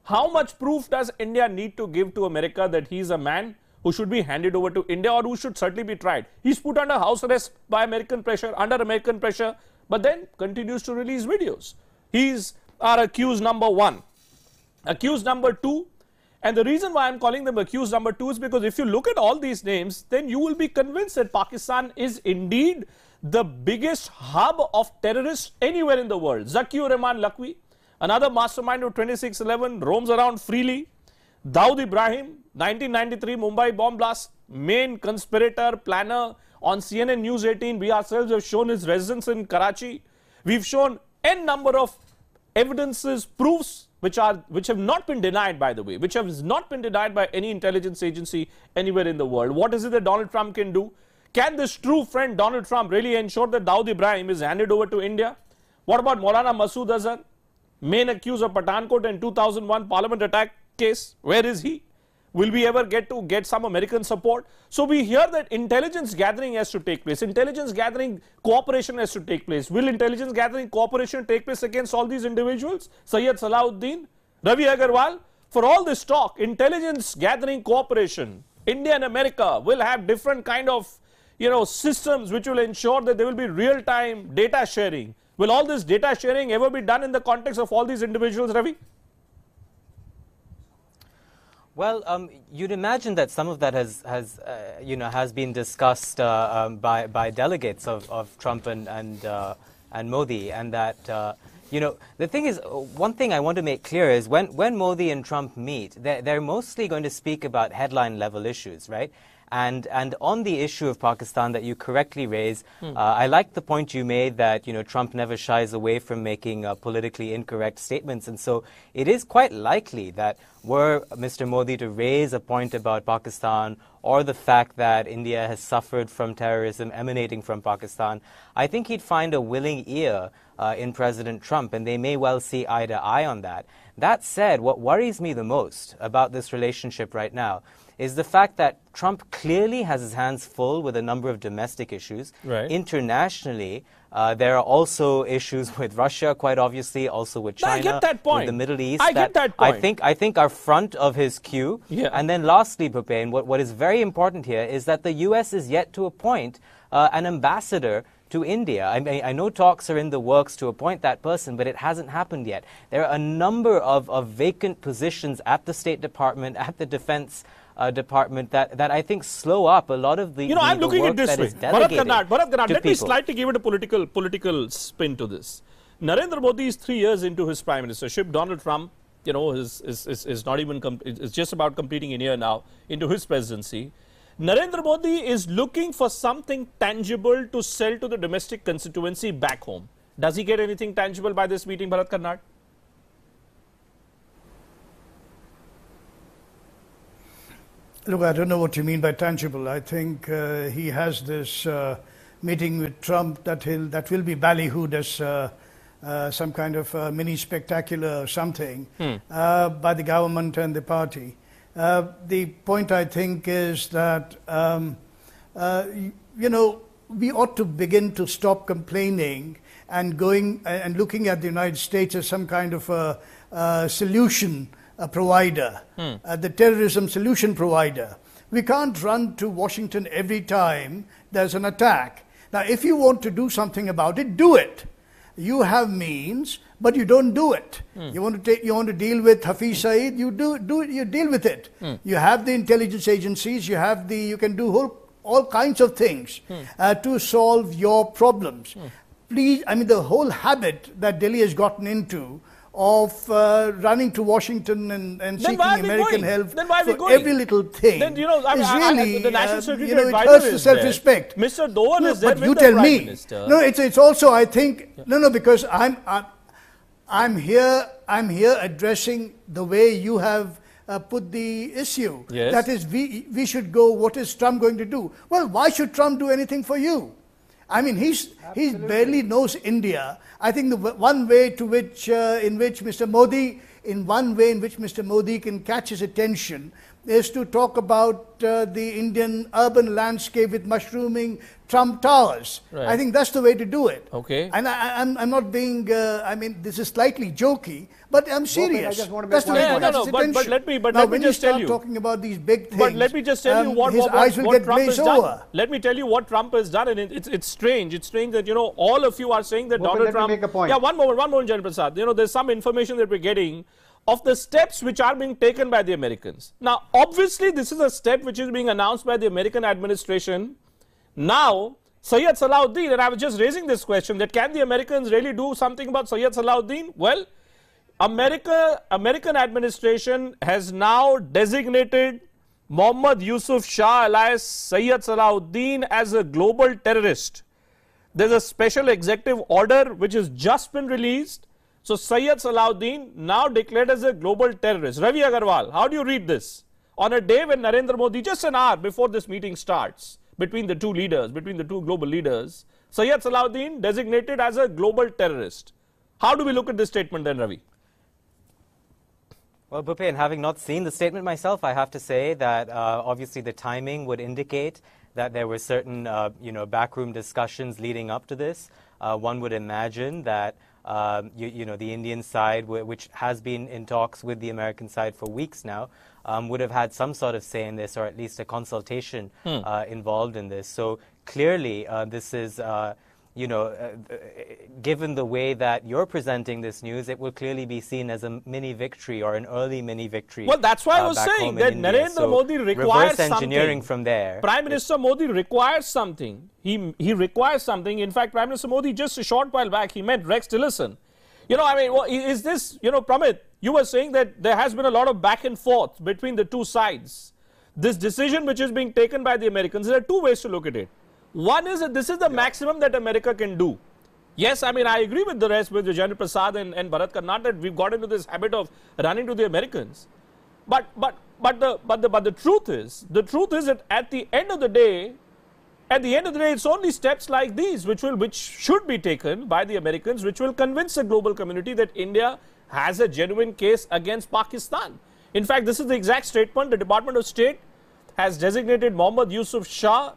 How much proof does India need to give to America that he is a man who should be handed over to India, or who should certainly be tried? He's put under house arrest by American pressure, under American pressure, but then continues to release videos. He's our accused number one. Accused number two, and the reason why I'm calling them accused number two is because if you look at all these names, then you will be convinced that Pakistan is indeed the biggest hub of terrorists anywhere in the world. Zakiur Rahman Lakwi, another mastermind of 2611, roams around freely. Dawood Ibrahim, 1993 Mumbai bomb blast, main conspirator, planner. On CNN News 18, we ourselves have shown his residence in Karachi. We've shown n number of evidences, proofs, which have not been denied, by the way, which have not been denied by any intelligence agency anywhere in the world. What is it that Donald Trump can do? Can this true friend Donald Trump really ensure that Dawood Ibrahim is handed over to India? What about Maulana Masood Azhar, main accused of Pathankot and 2001 Parliament attack case? Where is he? Will we ever get some American support? So we hear that intelligence gathering has to take place. Intelligence gathering cooperation has to take place. Will intelligence gathering cooperation take place against all these individuals? Syed Salahuddin, Ravi Agarwal, for all this talk, intelligence gathering cooperation, India and America will have different kind of, systems which will ensure that there will be real-time data sharing. Will all this data sharing ever be done in the context of all these individuals, Ravi? Well, you'd imagine that some of that has been discussed by delegates of Trump and Modi, and that the thing is, one thing I want to make clear is when Modi and Trump meet, they're mostly going to speak about headline level issues, right? And on the issue of Pakistan that you correctly raise, I like the point you made that Trump never shies away from making politically incorrect statements, and so it is quite likely that were Mr. Modi to raise a point about Pakistan or the fact that India has suffered from terrorism emanating from Pakistan, I think he'd find a willing ear in President Trump, and they may well see eye to eye on that. That said, what worries me the most about this relationship right now is the fact that Trump clearly has his hands full with a number of domestic issues. Right. Internationally, there are also issues with Russia, quite obviously, also with China, I get that point. with the Middle East. I get that point. I think are front of his queue. Yeah. And then lastly, Bhupen, what is very important here is that the U.S. is yet to appoint an ambassador to India. I know talks are in the works to appoint that person, but it hasn't happened yet. There are a number of vacant positions at the State Department, at the Defense Department that I think slow up a lot of the I'm looking work at this that way. is delegated Bharat Karnad, let me people. slightly give it a political spin to this. Narendra Modi is 3 years into his prime ministership. Donald Trump, is not even is just about completing a year now into his presidency. Narendra Modi is looking for something tangible to sell to the domestic constituency back home. Does he get anything tangible by this meeting, Bharat Karnad? Look, I don't know what you mean by tangible. I think he has this meeting with Trump that will be ballyhooed as some kind of mini spectacular or something by the government and the party. The point, I think, is that we ought to begin to stop complaining and going and looking at the United States as some kind of a solution provider, the terrorism solution provider. We can't run to Washington every time there's an attack. Now, if you want to do something about it, do it. You have means, but you don't do it. You want to deal with Hafiz Saeed, you deal with it. You have the intelligence agencies, you can do all kinds of things to solve your problems. Please, the whole habit that Delhi has gotten into of running to Washington and seeking American help for every little thing is really, the National Security it hurts the self-respect. Mr. Dovan is there but with you the tell Prime me. Minister. No, it's also, I think, because I'm here addressing the way you have put the issue. Yes. That is, we should go, what is Trump going to do? Well, why should Trump do anything for you? He barely knows India. I think the one way in which Mr. Modi can catch his attention is to talk about the Indian urban landscape with mushrooming Trump towers. Right. I think that's the way to do it. Okay. And I'm not being, this is slightly jokey, but I'm serious. I just want to That's the make way one to point. catch his but attention. let me just tell Now, when you. you start talking about these big things, But let me just tell you his eyes will what get Trump has glazed done. over. Let me tell you what Trump has done, and it's strange. It's strange that all of you are saying that Bhupendra, Donald let me Trump. make a point. Yeah, one moment, General Prasad. There's some information that we're getting of the steps which are being taken by the Americans. Now, obviously, this is a step which is being announced by the American administration. Now, Syed Salahuddin, and I was just raising this question, that can the Americans really do something about Syed Salahuddin? Well, American administration has now designated Mohammad Yusuf Shah alias Syed Salahuddin as a global terrorist. There's a special executive order which has just been released. So Syed Salahuddin now declared as a global terrorist. Ravi Agarwal, how do you read this? On a day when Narendra Modi, just an hour before this meeting starts, between the two global leaders, Syed Salahuddin designated as a global terrorist. How do we look at this statement then, Ravi? Well, Bhupen, having not seen the statement myself, I have to say that obviously the timing would indicate that there were certain, backroom discussions leading up to this. One would imagine that, the Indian side, which has been in talks with the American side for weeks now, would have had some sort of say in this, or at least a consultation involved in this. So clearly, this is, given the way that you're presenting this news, it will clearly be seen as a mini victory or an early mini victory. Well, that's why I was saying that Narendra Modi requires reverse engineering from there. Prime Minister Modi requires something. He requires something. In fact, Prime Minister Modi just a short while back, he met Rex Tillerson. Is this, Pramit, you were saying that there has been a lot of back and forth between the two sides. This decision which is being taken by the Americans, there are two ways to look at it. One is that this is the maximum that America can do. Yes, I agree with the rest, with Jayendra Prasad and Bharat Karnat, that we've got into this habit of running to the Americans. But the truth is that at the end of the day, it's only steps like these which should be taken by the Americans, which will convince the global community that India has a genuine case against Pakistan. In fact, this is the exact statement. The Department of State has designated Mohammad Yusuf Shah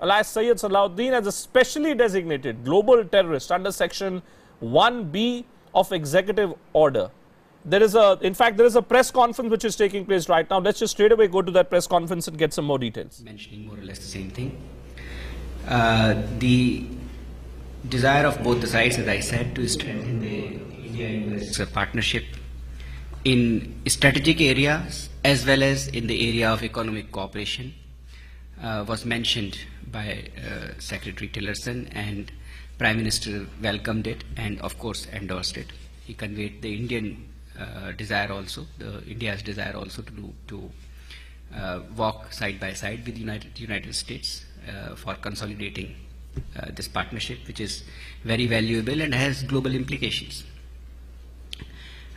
alias Sayyid Salahuddin as a specially designated global terrorist under Section 1B of Executive Order. In fact, there is a press conference which is taking place right now. Let's just straight away go to that press conference and get some more details. Mentioning more or less the same thing. The desire of both the sides, as I said, to strengthen the India-US partnership in strategic areas as well as in the area of economic cooperation was mentioned by Secretary Tillerson, and Prime Minister welcomed it and of course endorsed it. He conveyed the Indian desire also, India's desire also to walk side by side with the United States for consolidating this partnership, which is very valuable and has global implications.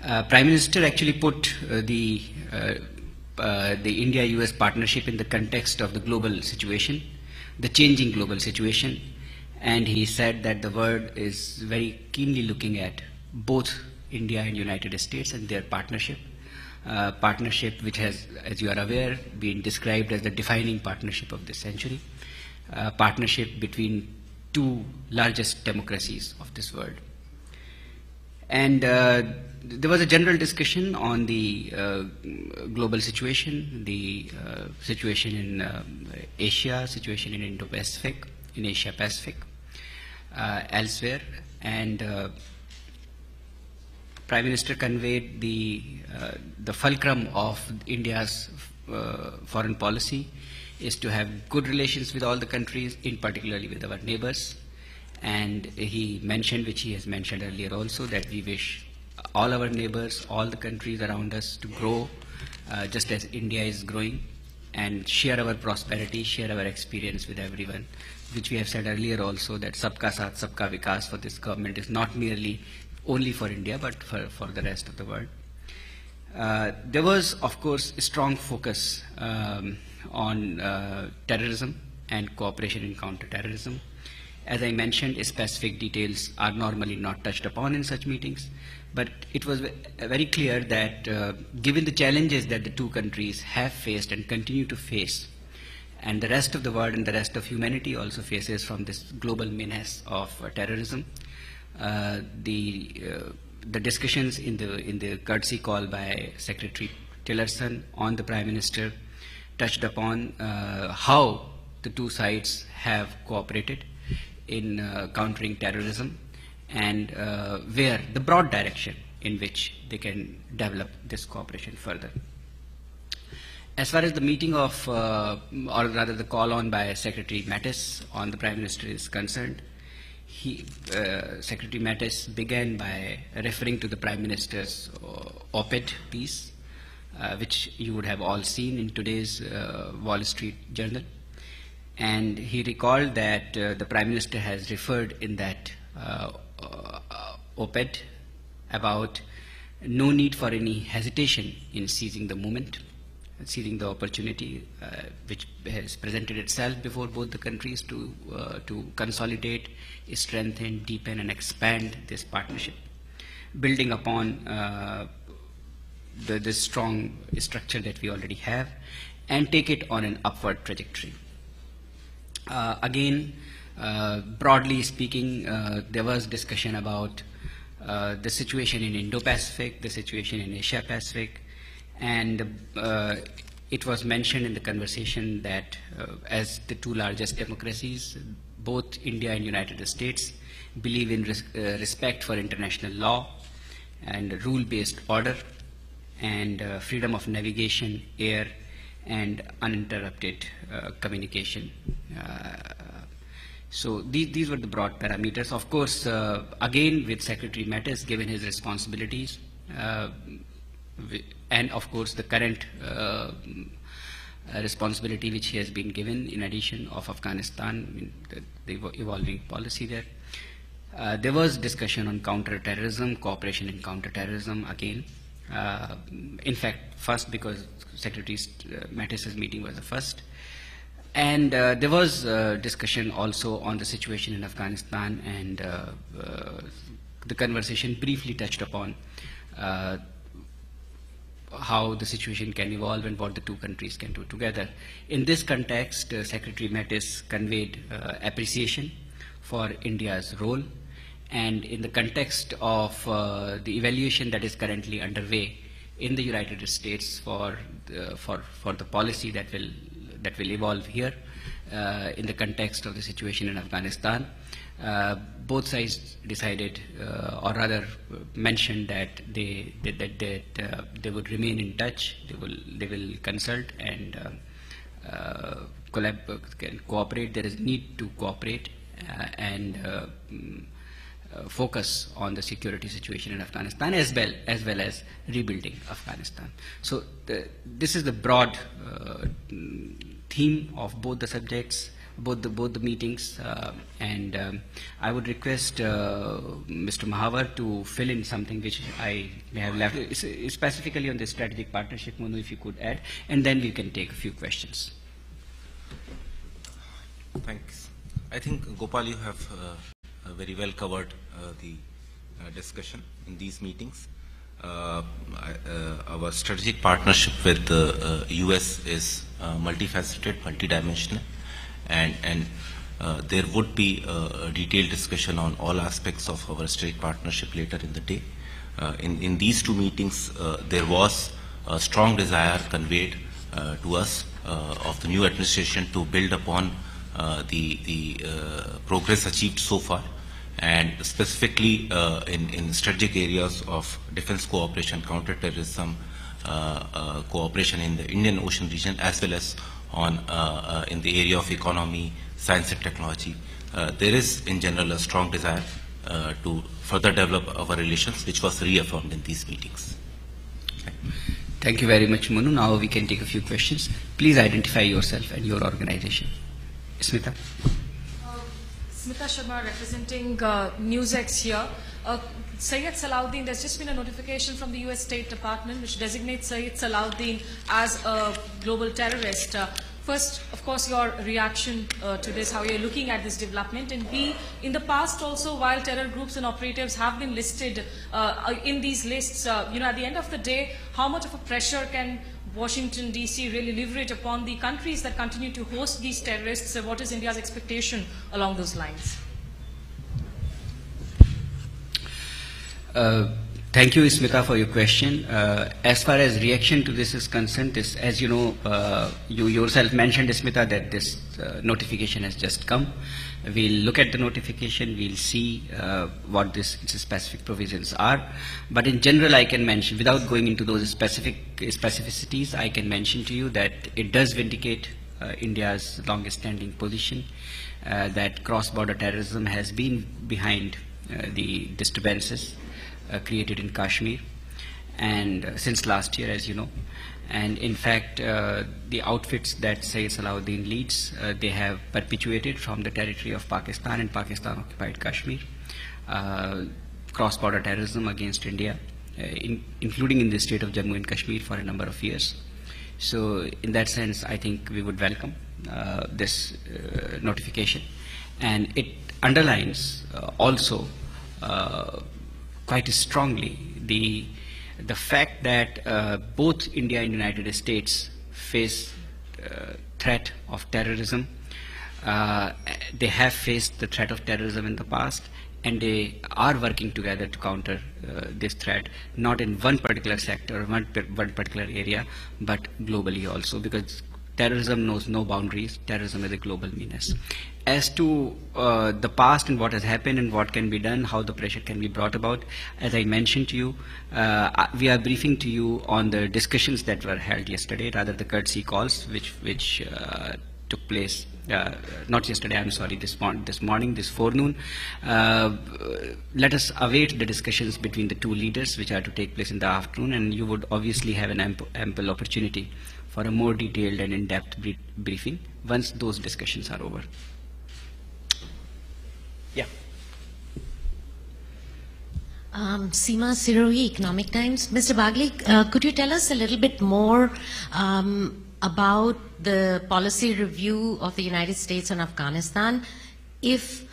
Prime Minister actually put the India-US partnership in the context of the global situation, the changing global situation, and he said that the world is very keenly looking at both India and United States and their partnership, which has, as you are aware, been described as the defining partnership of this century, partnership between two largest democracies of this world. And there was a general discussion on the global situation, the situation in Asia, situation in Indo-Pacific, in Asia-Pacific, elsewhere, and Prime Minister conveyed the fulcrum of India's foreign policy is to have good relations with all the countries, in particularly with our neighbors. And he mentioned, which he has mentioned earlier also, that we wish all our neighbors, all the countries around us to grow just as India is growing, and share our prosperity, share our experience with everyone, which we have said earlier also, that Sabka Saath, Sabka Vikas for this government is not merely only for India, but for the rest of the world. There was, of course, a strong focus on terrorism and cooperation in counter-terrorism. As I mentioned, specific details are normally not touched upon in such meetings, but it was very clear that given the challenges that the two countries have faced and continue to face, and the rest of the world and the rest of humanity also faces from this global menace of terrorism, the discussions in the courtesy call by Secretary Tillerson on the Prime Minister touched upon how the two sides have cooperated in countering terrorism, and where the broad direction in which they can develop this cooperation further. As far as the meeting of, or rather the call on by Secretary Mattis on the Prime Minister is concerned, Secretary Mattis began by referring to the Prime Minister's op-ed piece, which you would have all seen in today's Wall Street Journal. And he recalled that the Prime Minister has referred in that op-ed about no need for any hesitation in seizing the moment, seizing the opportunity which has presented itself before both the countries to consolidate, strengthen, deepen and expand this partnership, building upon the strong structure that we already have and take it on an upward trajectory. Again, broadly speaking, there was discussion about the situation in Indo-Pacific, the situation in Asia-Pacific, and it was mentioned in the conversation that as the two largest democracies, both India and United States believe in respect for international law and rule-based order and freedom of navigation, air, and uninterrupted communication. So these were the broad parameters. Of course, again, with Secretary Mattis, given his responsibilities, and of course the current responsibility which he has been given in addition of Afghanistan, the evolving policy there. There was discussion on counter-terrorism, cooperation in counter-terrorism again. In fact, first because Secretary Mattis's meeting was the first. And there was discussion also on the situation in Afghanistan, and the conversation briefly touched upon how the situation can evolve and what the two countries can do together. In this context, Secretary Mattis conveyed appreciation for India's role, and in the context of the evaluation that is currently underway in the United States for the policy that will evolve here in the context of the situation in Afghanistan, both sides decided, or rather mentioned, that they would remain in touch. They will consult and cooperate. There is need to cooperate and focus on the security situation in Afghanistan as well as rebuilding Afghanistan. So this is the broad theme of both the subjects, both the meetings, and I would request Mr. Mahavar to fill in something which I may have left, specifically on the strategic partnership. Monu, if you could add, and then we can take a few questions. Thanks. I think, Gopal, you have very well covered the discussion in these meetings. Our strategic partnership with the US is multifaceted, multidimensional, and there would be a detailed discussion on all aspects of our strategic partnership later in the day. In these two meetings, there was a strong desire conveyed to us of the new administration to build upon the progress achieved so far, and specifically in strategic areas of defense cooperation, counterterrorism, cooperation in the Indian Ocean region, as well as on in the area of economy, science and technology. There is in general a strong desire to further develop our relations, which was reaffirmed in these meetings. Okay. Thank you very much, Monu. Now we can take a few questions. Please identify yourself and your organization. Smita. Smita Sharma, representing NewsX here. Syed Salahuddin, there's just been a notification from the US State Department which designates Syed Salahuddin as a global terrorist. First, of course, your reaction to this, how you're looking at this development, and B, in the past also, while terror groups and operatives have been listed in these lists, at the end of the day, how much of a pressure can Washington, D.C. really leverage upon the countries that continue to host these terrorists? What is India's expectation along those lines? Thank you, Smita, for your question. As far as reaction to this is concerned, this, as you know, you yourself mentioned, Smita, that this notification has just come. We'll look at the notification, we'll see what its specific provisions are. But in general, I can mention, without going into those specificities, I can mention to you that it does vindicate India's longest standing position, that cross-border terrorism has been behind the disturbances created in Kashmir, and since last year, as you know. And in fact, the outfits that Syed Salahuddin leads, they have perpetuated from the territory of Pakistan and Pakistan-occupied Kashmir cross-border terrorism against India, including in the state of Jammu and Kashmir for a number of years. So in that sense, I think we would welcome this notification. And it underlines also quite strongly the The fact that both India and United States face threat of terrorism, they have faced the threat of terrorism in the past, and they are working together to counter this threat, not in one particular sector, one particular area, but globally also, because terrorism knows no boundaries. Terrorism is a global menace. As to the past and what has happened and what can be done, how the pressure can be brought about, as I mentioned to you, we are briefing to you on the discussions that were held yesterday, rather the courtesy calls which took place, not yesterday, I'm sorry, this morning, this forenoon. Let us await the discussions between the two leaders, which are to take place in the afternoon, and you would obviously have an ample opportunity for a more detailed and in-depth briefing once those discussions are over. Yeah. Seema Siroi, Economic Times. Mr. Bagli, could you tell us a little bit more about the policy review of the United States on Afghanistan? If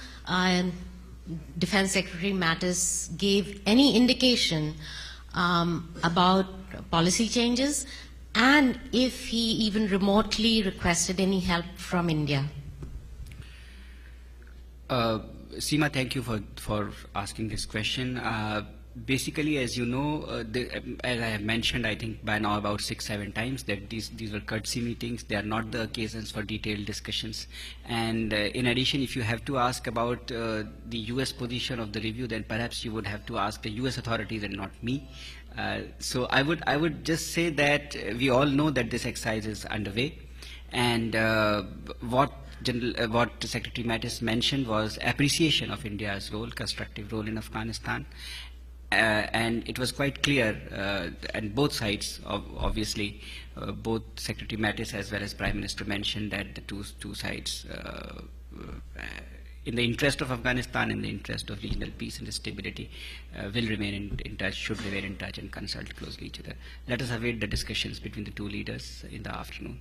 Defense Secretary Mattis gave any indication about policy changes, and if he even remotely requested any help from India? Seema, thank you for asking this question. Basically, as you know, as I have mentioned, I think by now about 6-7 times, that these were courtesy meetings. They are not the occasions for detailed discussions. And in addition, if you have to ask about the US position of the review, then perhaps you would have to ask the US authorities and not me. So I would just say that we all know that this exercise is underway, and what Secretary Mattis mentioned was appreciation of India's role, constructive role in Afghanistan. And it was quite clear, and both sides, obviously, both Secretary Mattis as well as Prime Minister mentioned that the two sides, in the interest of Afghanistan, in the interest of regional peace and stability, will remain in touch, should remain in touch and consult closely each other. Let us await the discussions between the two leaders in the afternoon.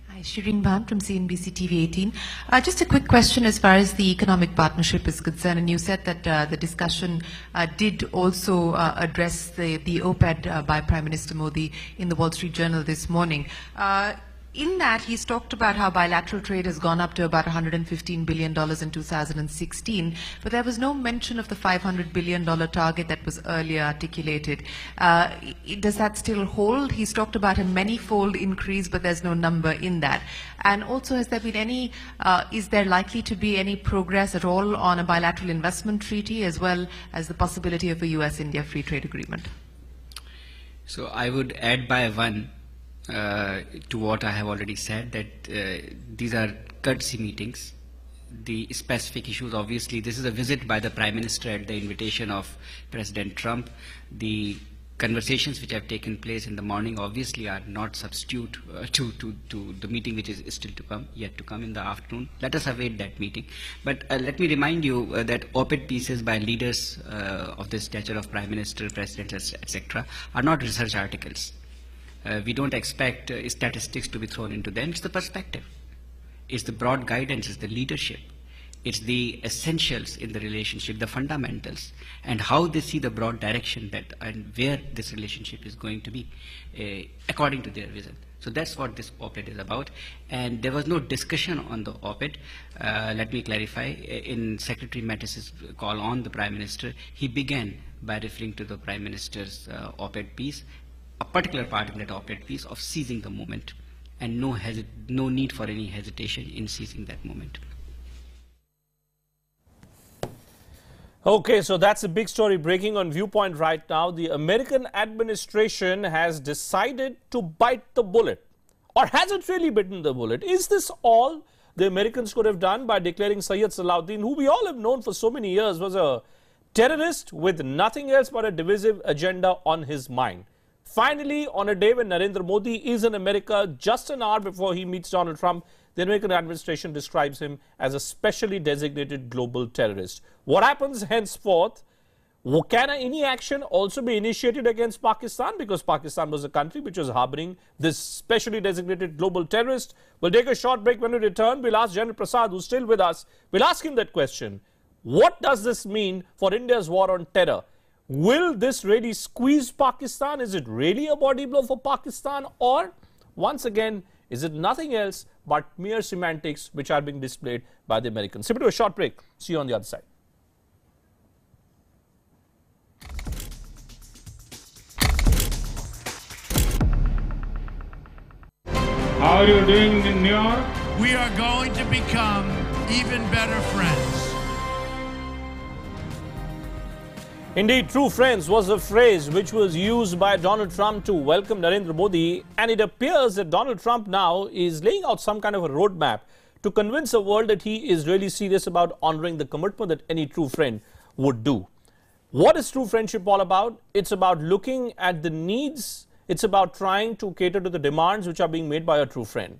Hi, Shireen Bhan from CNBC TV 18. Just a quick question as far as the economic partnership is concerned, and you said that the discussion did also address the op-ed by Prime Minister Modi in the Wall Street Journal this morning. In that, he's talked about how bilateral trade has gone up to about $115 billion in 2016, but there was no mention of the $500 billion target that was earlier articulated. Does that still hold? He's talked about a many-fold increase, but there's no number in that. And also, has there been any, is there likely to be any progress at all on a bilateral investment treaty, as well as the possibility of a US-India free trade agreement? So I would add by one, to what I have already said, that these are courtesy meetings. The specific issues, obviously, this is a visit by the Prime Minister at the invitation of President Trump. The conversations which have taken place in the morning obviously are not substitute to the meeting which is still to come, yet to come in the afternoon. Let us await that meeting. But let me remind you that op-ed pieces by leaders of the stature of Prime Minister, President, etc. are not research articles. We don't expect statistics to be thrown into them. It's the perspective. It's the broad guidance. It's the leadership. It's the essentials in the relationship, the fundamentals, and how they see the broad direction that and where this relationship is going to be according to their vision. So that's what this op-ed is about. And there was no discussion on the op-ed. Let me clarify. In Secretary Mattis's call on the Prime Minister, he began by referring to the Prime Minister's op-ed piece, a particular part in that op-ed piece of seizing the moment, and no need for any hesitation in seizing that moment. Okay, so that's a big story breaking on Viewpoint right now. The American administration has decided to bite the bullet. Or has it really bitten the bullet? Is this all the Americans could have done by declaring Syed Salahuddin, who we all have known for so many years was a terrorist with nothing else but a divisive agenda on his mind? Finally, on a day when Narendra Modi is in America, just an hour before he meets Donald Trump, the American administration describes him as a specially designated global terrorist. What happens henceforth? Can any action also be initiated against Pakistan? Because Pakistan was a country which was harboring this specially designated global terrorist. We'll take a short break. When we return, we'll ask General Prasad, who's still with us. We'll ask him that question. What does this mean for India's war on terror? Will this really squeeze Pakistan? Is it really a body blow for Pakistan? Or, once again, is it nothing else but mere semantics which are being displayed by the Americans? Simply to a short break. See you on the other side. How are you doing in New York? We are going to become even better friends. Indeed, true friends was a phrase which was used by Donald Trump to welcome Narendra Modi, and it appears that Donald Trump now is laying out some kind of a roadmap to convince the world that he is really serious about honoring the commitment that any true friend would do. What is true friendship all about? It's about looking at the needs. It's about trying to cater to the demands which are being made by a true friend.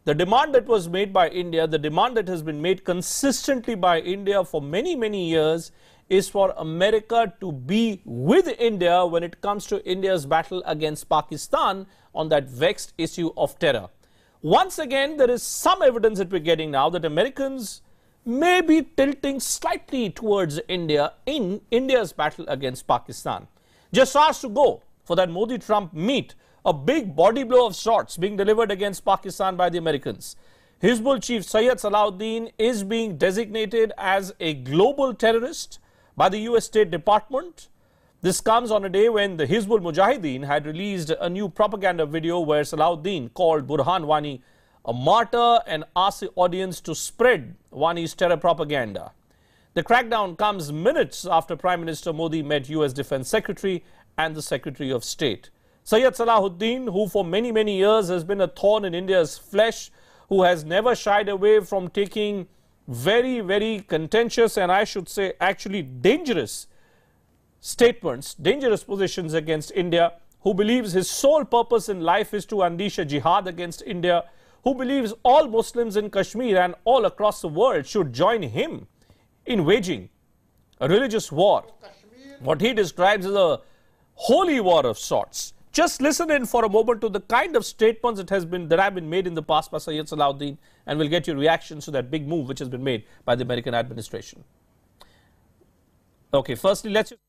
The demand that was made by India, the demand that has been made consistently by India for many, many years, is for America to be with India when it comes to India's battle against Pakistan on that vexed issue of terror. Once again, there is some evidence that we're getting now that Americans may be tilting slightly towards India in India's battle against Pakistan. Just hours to go for that Modi-Trump meet, a big body blow of sorts being delivered against Pakistan by the Americans. Hizbul chief Syed Salahuddin is being designated as a global terrorist by the US State Department. This comes on a day when the Hizbul Mujahideen had released a new propaganda video where Salahuddin called Burhan Wani a martyr and asked the audience to spread Wani's terror propaganda. The crackdown comes minutes after Prime Minister Modi met US Defense Secretary and the Secretary of State. Syed Salahuddin, who for many, many years has been a thorn in India's flesh, who has never shied away from taking very, very contentious and I should say actually dangerous statements, dangerous positions against India, who believes his sole purpose in life is to unleash a jihad against India, who believes all Muslims in Kashmir and all across the world should join him in waging a religious war, what he describes as a holy war of sorts. Just listen in for a moment to the kind of statements that have been made in the past by Syed Salahuddin, and we'll get your reactions to that big move which has been made by the American administration. Okay, firstly, let's just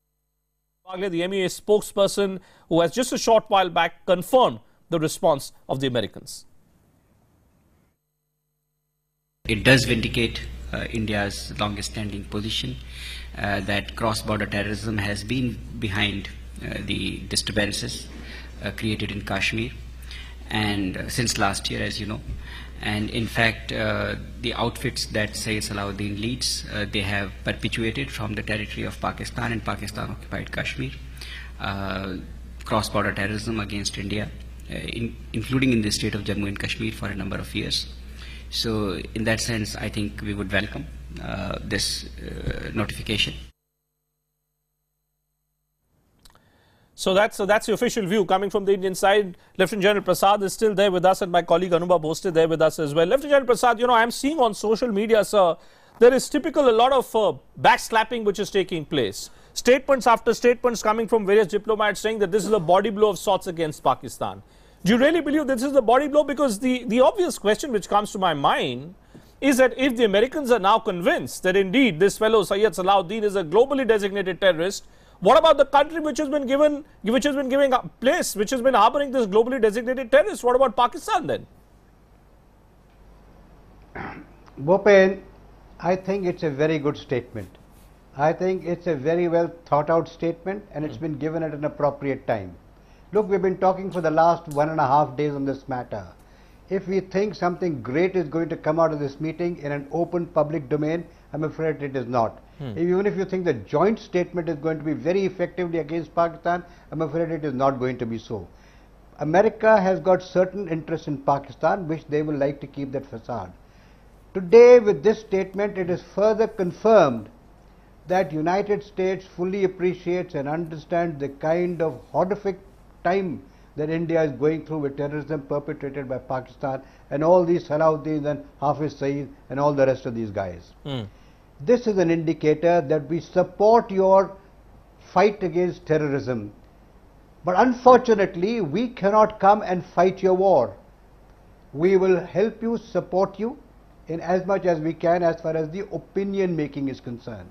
the MEA spokesperson who has just a short while back confirmed the response of the Americans. It does vindicate India's longest standing position that cross-border terrorism has been behind the disturbances created in Kashmir and since last year, as you know. And in fact, the outfits that Syed Salahuddin leads, they have perpetuated from the territory of Pakistan and Pakistan-occupied Kashmir cross-border terrorism against India, including in the state of Jammu and Kashmir for a number of years. So in that sense, I think we would welcome this notification. So that's the official view coming from the Indian side. Lieutenant General Prasad is still there with us, and my colleague Anubha Bhosle there with us as well. Lieutenant General Prasad, you know, I'm seeing on social media, sir, there is typical a lot of backslapping which is taking place. Statements after statements coming from various diplomats saying that this is a body blow of sorts against Pakistan. Do you really believe this is a body blow? Because the obvious question which comes to my mind is that if the Americans are now convinced that indeed this fellow Syed Salahuddin is a globally designated terrorist, what about the country which has been giving a place, which has been harboring this globally designated terrorist? What about Pakistan then? Bhupen, I think it's a very good statement. I think it's a very well thought out statement, and it's been given at an appropriate time. Look, we've been talking for the last 1.5 days on this matter. If we think something great is going to come out of this meeting in an open public domain, I'm afraid it is not. Even if you think the joint statement is going to be very effectively against Pakistan, I'm afraid it is not going to be so. America has got certain interests in Pakistan which they will like to keep that facade. Today, with this statement, it is further confirmed that United States fully appreciates and understands the kind of horrific time that India is going through with terrorism perpetrated by Pakistan and all these Salahuddin and Hafiz Saeed and all the rest of these guys. This is an indicator that we support your fight against terrorism. But unfortunately, we cannot come and fight your war. We will help you, support you in as much as we can as far as the opinion making is concerned.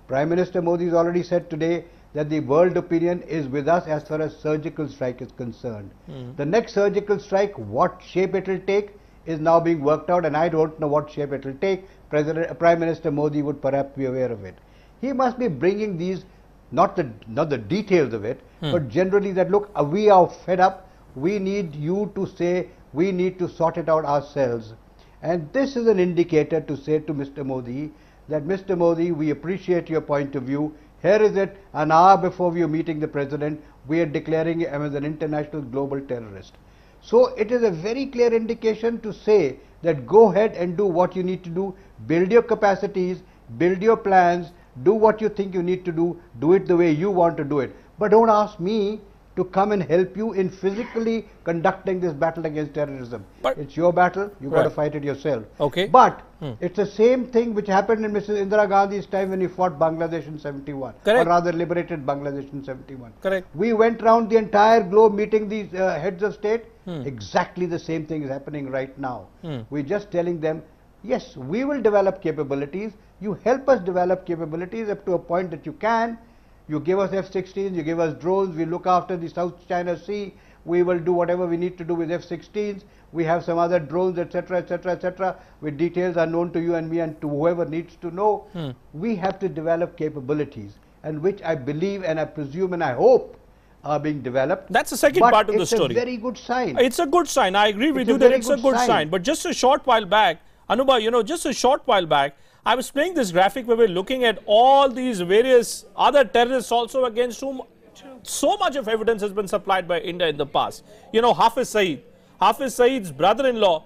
Prime Minister Modi has already said today that the world opinion is with us as far as surgical strike is concerned. The next surgical strike, what shape it will take, is now being worked out, and I don't know what shape it will take. Prime Minister Modi would perhaps be aware of it. He must be bringing these, not the details of it, but generally that, look, we are fed up, we need you to say, we need to sort it out ourselves. And this is an indicator to say to Mr. Modi that, Mr. Modi, we appreciate your point of view. Here is it, an hour before we are meeting the President, we are declaring him as an international global terrorist. So it is a very clear indication to say that go ahead and do what you need to do, build your capacities, build your plans, do what you think you need to do it the way you want to do it. But don't ask me to come and help you in physically conducting this battle against terrorism. But it's your battle, you've got to fight it yourself. Okay. But it's the same thing which happened in Mrs. Indira Gandhi's time when he fought Bangladesh in 71. Correct. Or rather liberated Bangladesh in 71. Correct. We went around the entire globe meeting these heads of state. Exactly the same thing is happening right now. We're just telling them, yes, we will develop capabilities. You help us develop capabilities up to a point that you can. You give us F-16s, you give us drones, we look after the South China Sea, we will do whatever we need to do with F-16s, we have some other drones, etc., etc., etc., with details are known to you and me and to whoever needs to know. We have to develop capabilities, and which I believe and I presume and I hope are being developed. That's the second part of the story. It's a very good sign. It's a good sign. I agree with you that it's a good sign. But just a short while back, Anubha, you know, just a short while back, I was playing this graphic where we're looking at all these various other terrorists also against whom so much of evidence has been supplied by India in the past. You know, Hafiz Saeed's brother-in-law,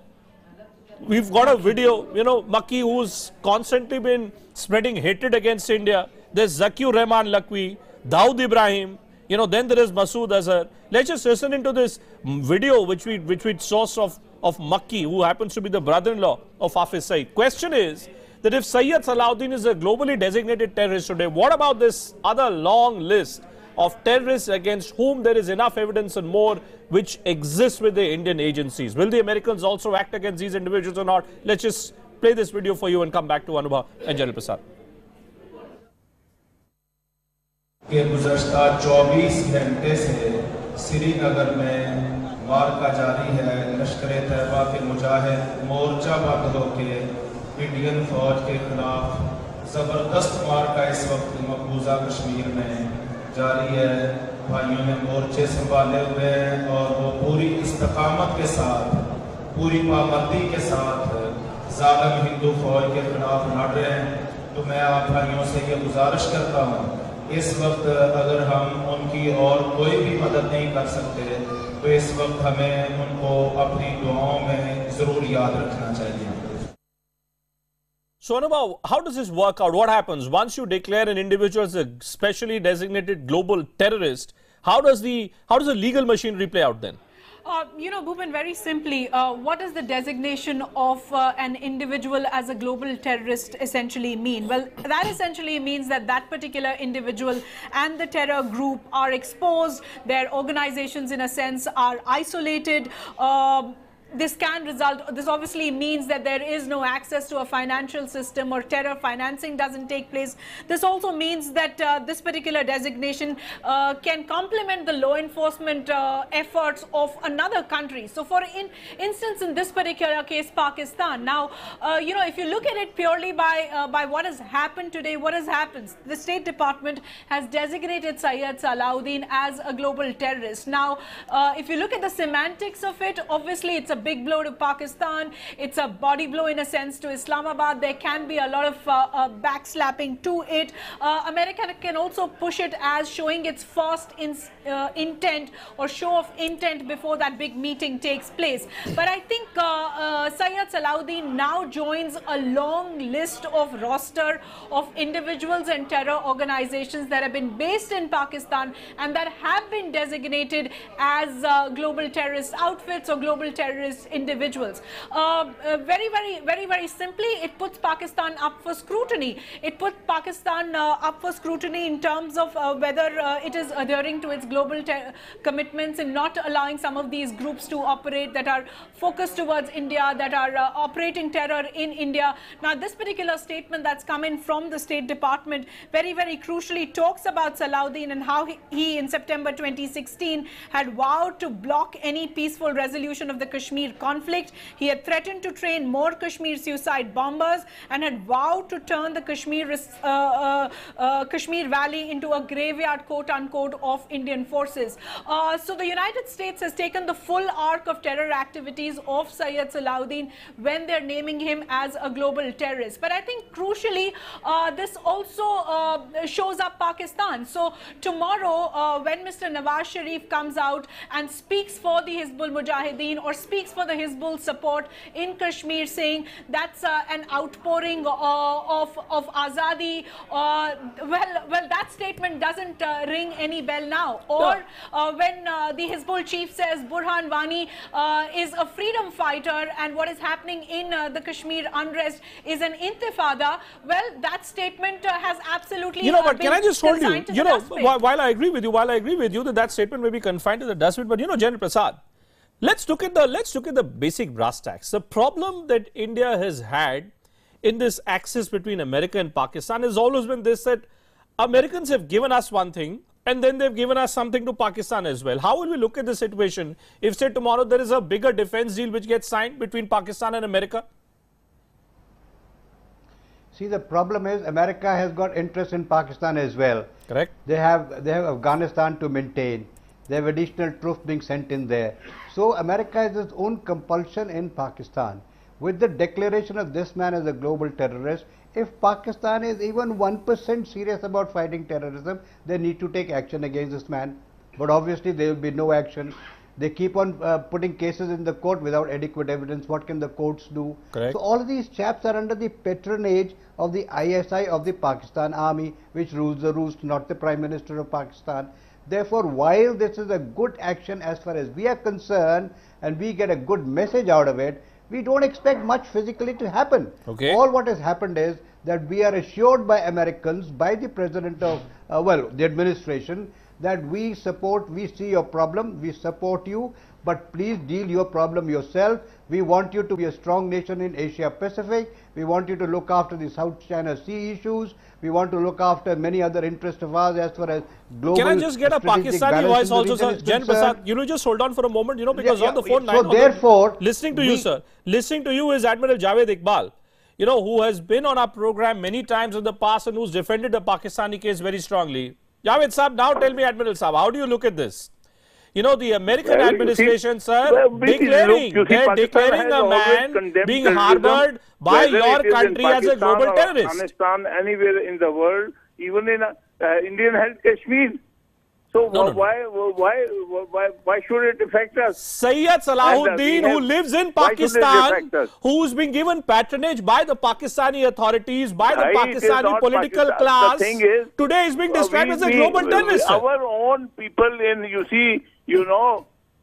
we've got a video, you know, Makki, who's constantly been spreading hatred against India. There's Zakiur Rahman Lakwi, Dawood Ibrahim, you know, then there is Masood Azhar. Let's just listen into this video which we source of Makki, who happens to be the brother-in-law of Hafiz Saeed. Question is that if Sayyid Salahuddin is a globally designated terrorist today, what about this other long list of terrorists against whom there is enough evidence and more which exists with the Indian agencies? Will the Americans also act against these individuals or not? Let's just play this video for you and come back to Anubha and General Prasad. के गुज़श्ता 24 घंटे से श्रीनगर में मार्का जारी है। लश्कर तैयबा के मुजाहिद मोर्चाबंद होकर Indian फौज के खिलाफ ज़बरदस्त मार्का इस वक्त मकबूजा कश्मीर में जारी है। भाइयों ने मोर्चे संभाले हुए हैं और वो पूरी इस्तकामत के साथ, पूरी पाबंदी के साथ ज़ालिम हिंदू फौज के खिलाफ लड़ रहे हैं। तो मैं आप भाइयों से ये गुजारिश करता हूँ, इस वक्त अगर हम उनकी और कोई भी मदद नहीं कर सकते तो इस वक्त हमें उनको अपनी दुआओं में ज़रूर याद रखना चाहिए। So Anubha, how does this work out? What happens once you declare an individual as a specially designated global terrorist? How does the legal machinery play out then? You know, Bhupen, very simply, what does the designation of an individual as a global terrorist essentially mean? Well, that essentially means that that particular individual and the terror group are exposed, their organizations in a sense are isolated. This can result, this obviously means that there is no access to a financial system or terror financing doesn't take place. This also means that this particular designation can complement the law enforcement efforts of another country. So for instance, in this particular case, Pakistan. Now, you know, if you look at it purely by what has happened today, what has happened? The State Department has designated Sayyid Salahuddin as a global terrorist. Now, if you look at the semantics of it, obviously it's a big blow to Pakistan. It's a body blow in a sense to Islamabad. There can be a lot of backslapping to it. America can also push it as showing its first intent or show of intent before that big meeting takes place. But I think Sayyid Salahuddin now joins a long list of roster of individuals and terror organizations that have been based in Pakistan and that have been designated as global terrorist outfits or global terrorist terrorist individuals. Very simply, it puts Pakistan up for scrutiny. It puts Pakistan up for scrutiny in terms of whether it is adhering to its global commitments and not allowing some of these groups to operate that are focused towards India, that are operating terror in India. Now, this particular statement that's come in from the State Department very crucially talks about Salahuddin and how he in September 2016 had vowed to block any peaceful resolution of the Kashmir conflict. He had threatened to train more Kashmir suicide bombers and had vowed to turn the Kashmir Valley into a graveyard, quote unquote, of Indian forces. So the United States has taken the full arc of terror activities of Syed Salahuddin when they're naming him as a global terrorist. But I think crucially, this also shows up Pakistan. So tomorrow, when Mr. Nawaz Sharif comes out and speaks for the Hizbul Mujahideen or speaks for the Hizbul support in Kashmir, saying that's an outpouring of Azadi, well, that statement doesn't ring any bell now. Or when the Hizbul chief says Burhan Wani is a freedom fighter and what is happening in the Kashmir unrest is an intifada, well, that statement has absolutely but can I just hold you? While I agree with you, that statement may be confined to the dustbin, but General Prasad, let's look at the basic brass tacks. The problem that India has had in this axis between America and Pakistan has always been this, that Americans have given us one thing and then they've given us something to Pakistan as well. How will we look at the situation if, say, tomorrow there is a bigger defense deal which gets signed between Pakistan and America? See, the problem is America has got interest in Pakistan as well. Correct. They have Afghanistan to maintain. They have additional troops being sent in there. So America has its own compulsion in Pakistan. With the declaration of this man as a global terrorist, if Pakistan is even 1% serious about fighting terrorism, they need to take action against this man. But obviously there will be no action. They keep on putting cases in the court without adequate evidence. What can the courts do? Correct. So all of these chaps are under the patronage of the ISI of the Pakistan army, which rules the roost, not the Prime Minister of Pakistan. Therefore, while this is a good action as far as we are concerned and we get a good message out of it, we don't expect much physically to happen. Okay. All what has happened is that we are assured by Americans, by the President of, the administration, that we see your problem, we support you, but please deal your problem yourself. We want you to be a strong nation in Asia Pacific. We want you to look after the South China Sea issues. We want to look after many other interests of ours as far as global. Can I just get a Pakistani voice also, sir? Jan Prasad, just hold on for a moment, because on the phone line. So therefore, listening to you, sir. Listening to you is Admiral Javed Iqbal, who has been on our program many times in the past and who's defended the Pakistani case very strongly. Javed Saab, now tell me, Admiral Saab, how do you look at this? The American administration, sir, declaring a man being harbored by your country as a global terrorist. Afghanistan, anywhere in the world, even in Indian-held Kashmir. So why should it affect us? Syed Salahuddin, who lives in Pakistan, who's been given patronage by the Pakistani authorities, by the Pakistani political class, today is being described as a global terrorist. Our own people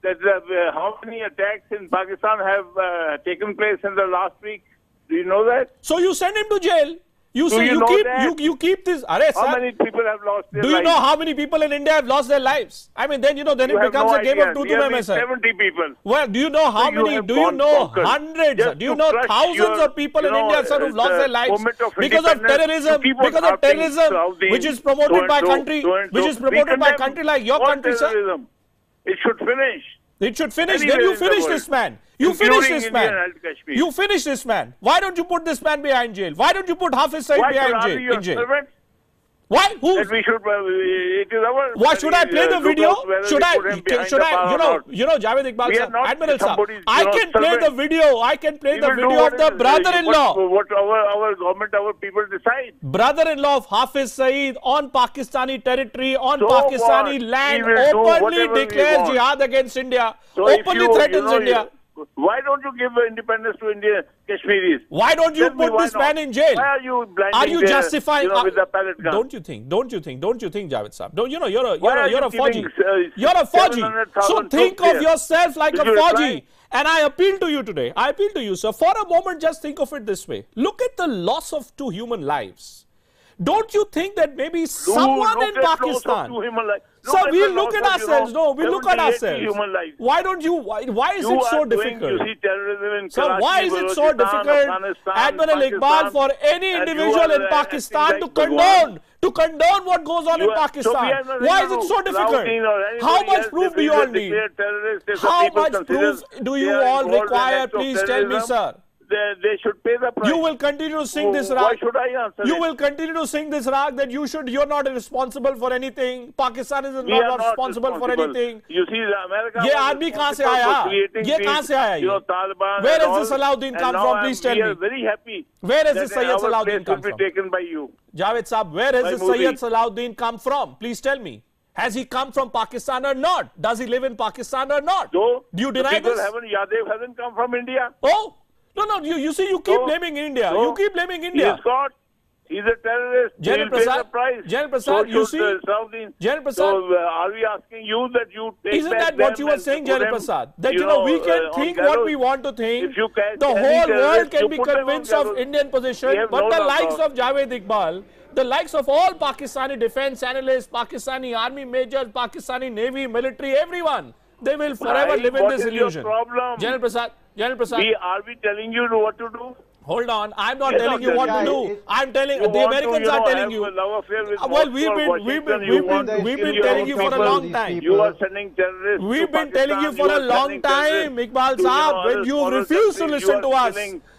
that how many attacks in Pakistan have taken place in the last week? Do you know that? So you send him to jail. You keep this. How many people have lost their lives? Do you know how many people in India have lost their lives? I mean, then then it becomes a game of two-to-one, sir. 70 people. Well, do you know how many? Do you know hundreds? Do you know thousands of people in India, sir, who've lost their lives because of terrorism? Because of terrorism, which is promoted by country, like your country, sir. It should finish. It should finish. Then you finish this man. You finish this man. You finish this man. Why don't you put this man behind jail? Why don't you put Hafiz Saeed behind jail? Why? Who? It is our. What should I play the video? Should I? Javed Iqbal sir, Admiral sir, I can play the video. I can play the video of the brother-in-law. What our government, our people decide. Brother-in-law of Hafiz Saeed on Pakistani territory, on Pakistani land, openly declares jihad against India. Openly threatens India. Why don't you give independence to Indian Kashmiris? Why don't you put this man in jail? Why are you blinding? Are you justifying? With the pellet gun? Don't you think, Javed Saab? You're a Fauji. You're a Fauji. So think of yourself like a Fauji And I appeal to you today, I appeal to you, sir, for a moment, just think of it this way. Look at the loss of 2 human lives. Don't you think that maybe someone in Pakistan... Sir, we look at ourselves. No, we look at ourselves. Why don't you? Why is it so difficult? You see terrorism in Sir, why is it so difficult, Admiral Iqbal, for any individual in Pakistan to condone what goes on in Pakistan? Why is it so difficult? How much proof do you all need? How much proof do you all require? Please tell me, sir. They should pay the price. You will continue to sing this rag. Why should I answer You it? will continue to sing this rag that you're not responsible for anything. Pakistan is not responsible for anything. You see, America. ये आदमी कहाँ से आया? ये कहाँ से आया? Where has this Salahuddin come from? Please tell me. We are very happy. Where has this Sayyid Salahuddin come from? Taken by you. Javed Saab, where has this Sayyid Salahuddin come from? Please tell me. Has he come from Pakistan or not? Does he live in Pakistan or not? Do you deny this? Yadev hasn't come from India. Oh. No, you see, you keep blaming India. You keep blaming India. He's a terrorist. General Prasad, you see, General Prasad. So are we asking you that you take Isn't that what you were saying, General Prasad? That, we can think what we want to think. The whole world can be convinced of Indian position, but the likes of Javed Iqbal, the likes of all Pakistani defense analysts, Pakistani army majors, Pakistani navy, military, everyone, they will forever live in this illusion. General Prasad. Are we telling you what to do? Hold on, I'm not telling you what to do. I'm telling the Americans are telling you. Well, we've been telling you for a long time. You are sending terrorists. We've been telling you for a long time, Iqbal Saab, when you refuse to listen to us.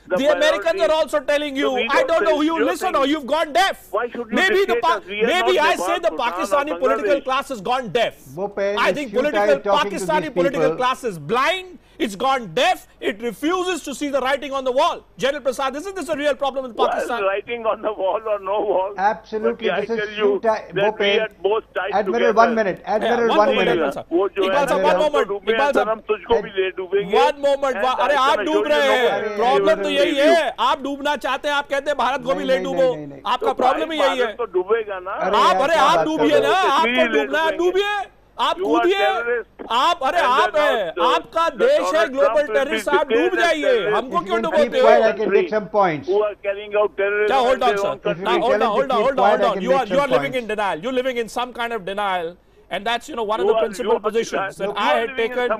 The Americans are also telling you. I don't know, you listen or you've gone deaf. Maybe I say the Pakistani political class has gone deaf. I think Pakistani political class is blind. It's gone deaf. It refuses to see the writing on the wall. General Prasad, isn't this a real problem in Pakistan? Well, writing on the wall or no wall? Absolutely. This is Bhupendra, Admiral, 1 minute. Admiral, 1 minute. Iqbal Saab, 1 moment. Iqbal Saab, 1 moment. अरे आप डूब रहे हैं. Problem तो यही है. आप डूबना चाहते हैं. आप कहते हैं भारत को भी ले डूबो. आपका प्रॉब्लम ही यही है. तो डूबेगा ना. आप डूबिए ना. आपको डूबना है. डूबिए. आप कूदिए. आप आपका देश है ग्लोबल टेररिस्ट. आप डूब जाइए. हमको क्यों डुबोते हो? Hold on, sir. Hold on. You are living in denial. You're living in some kind of denial. And that's, one of the principal positions that I had taken.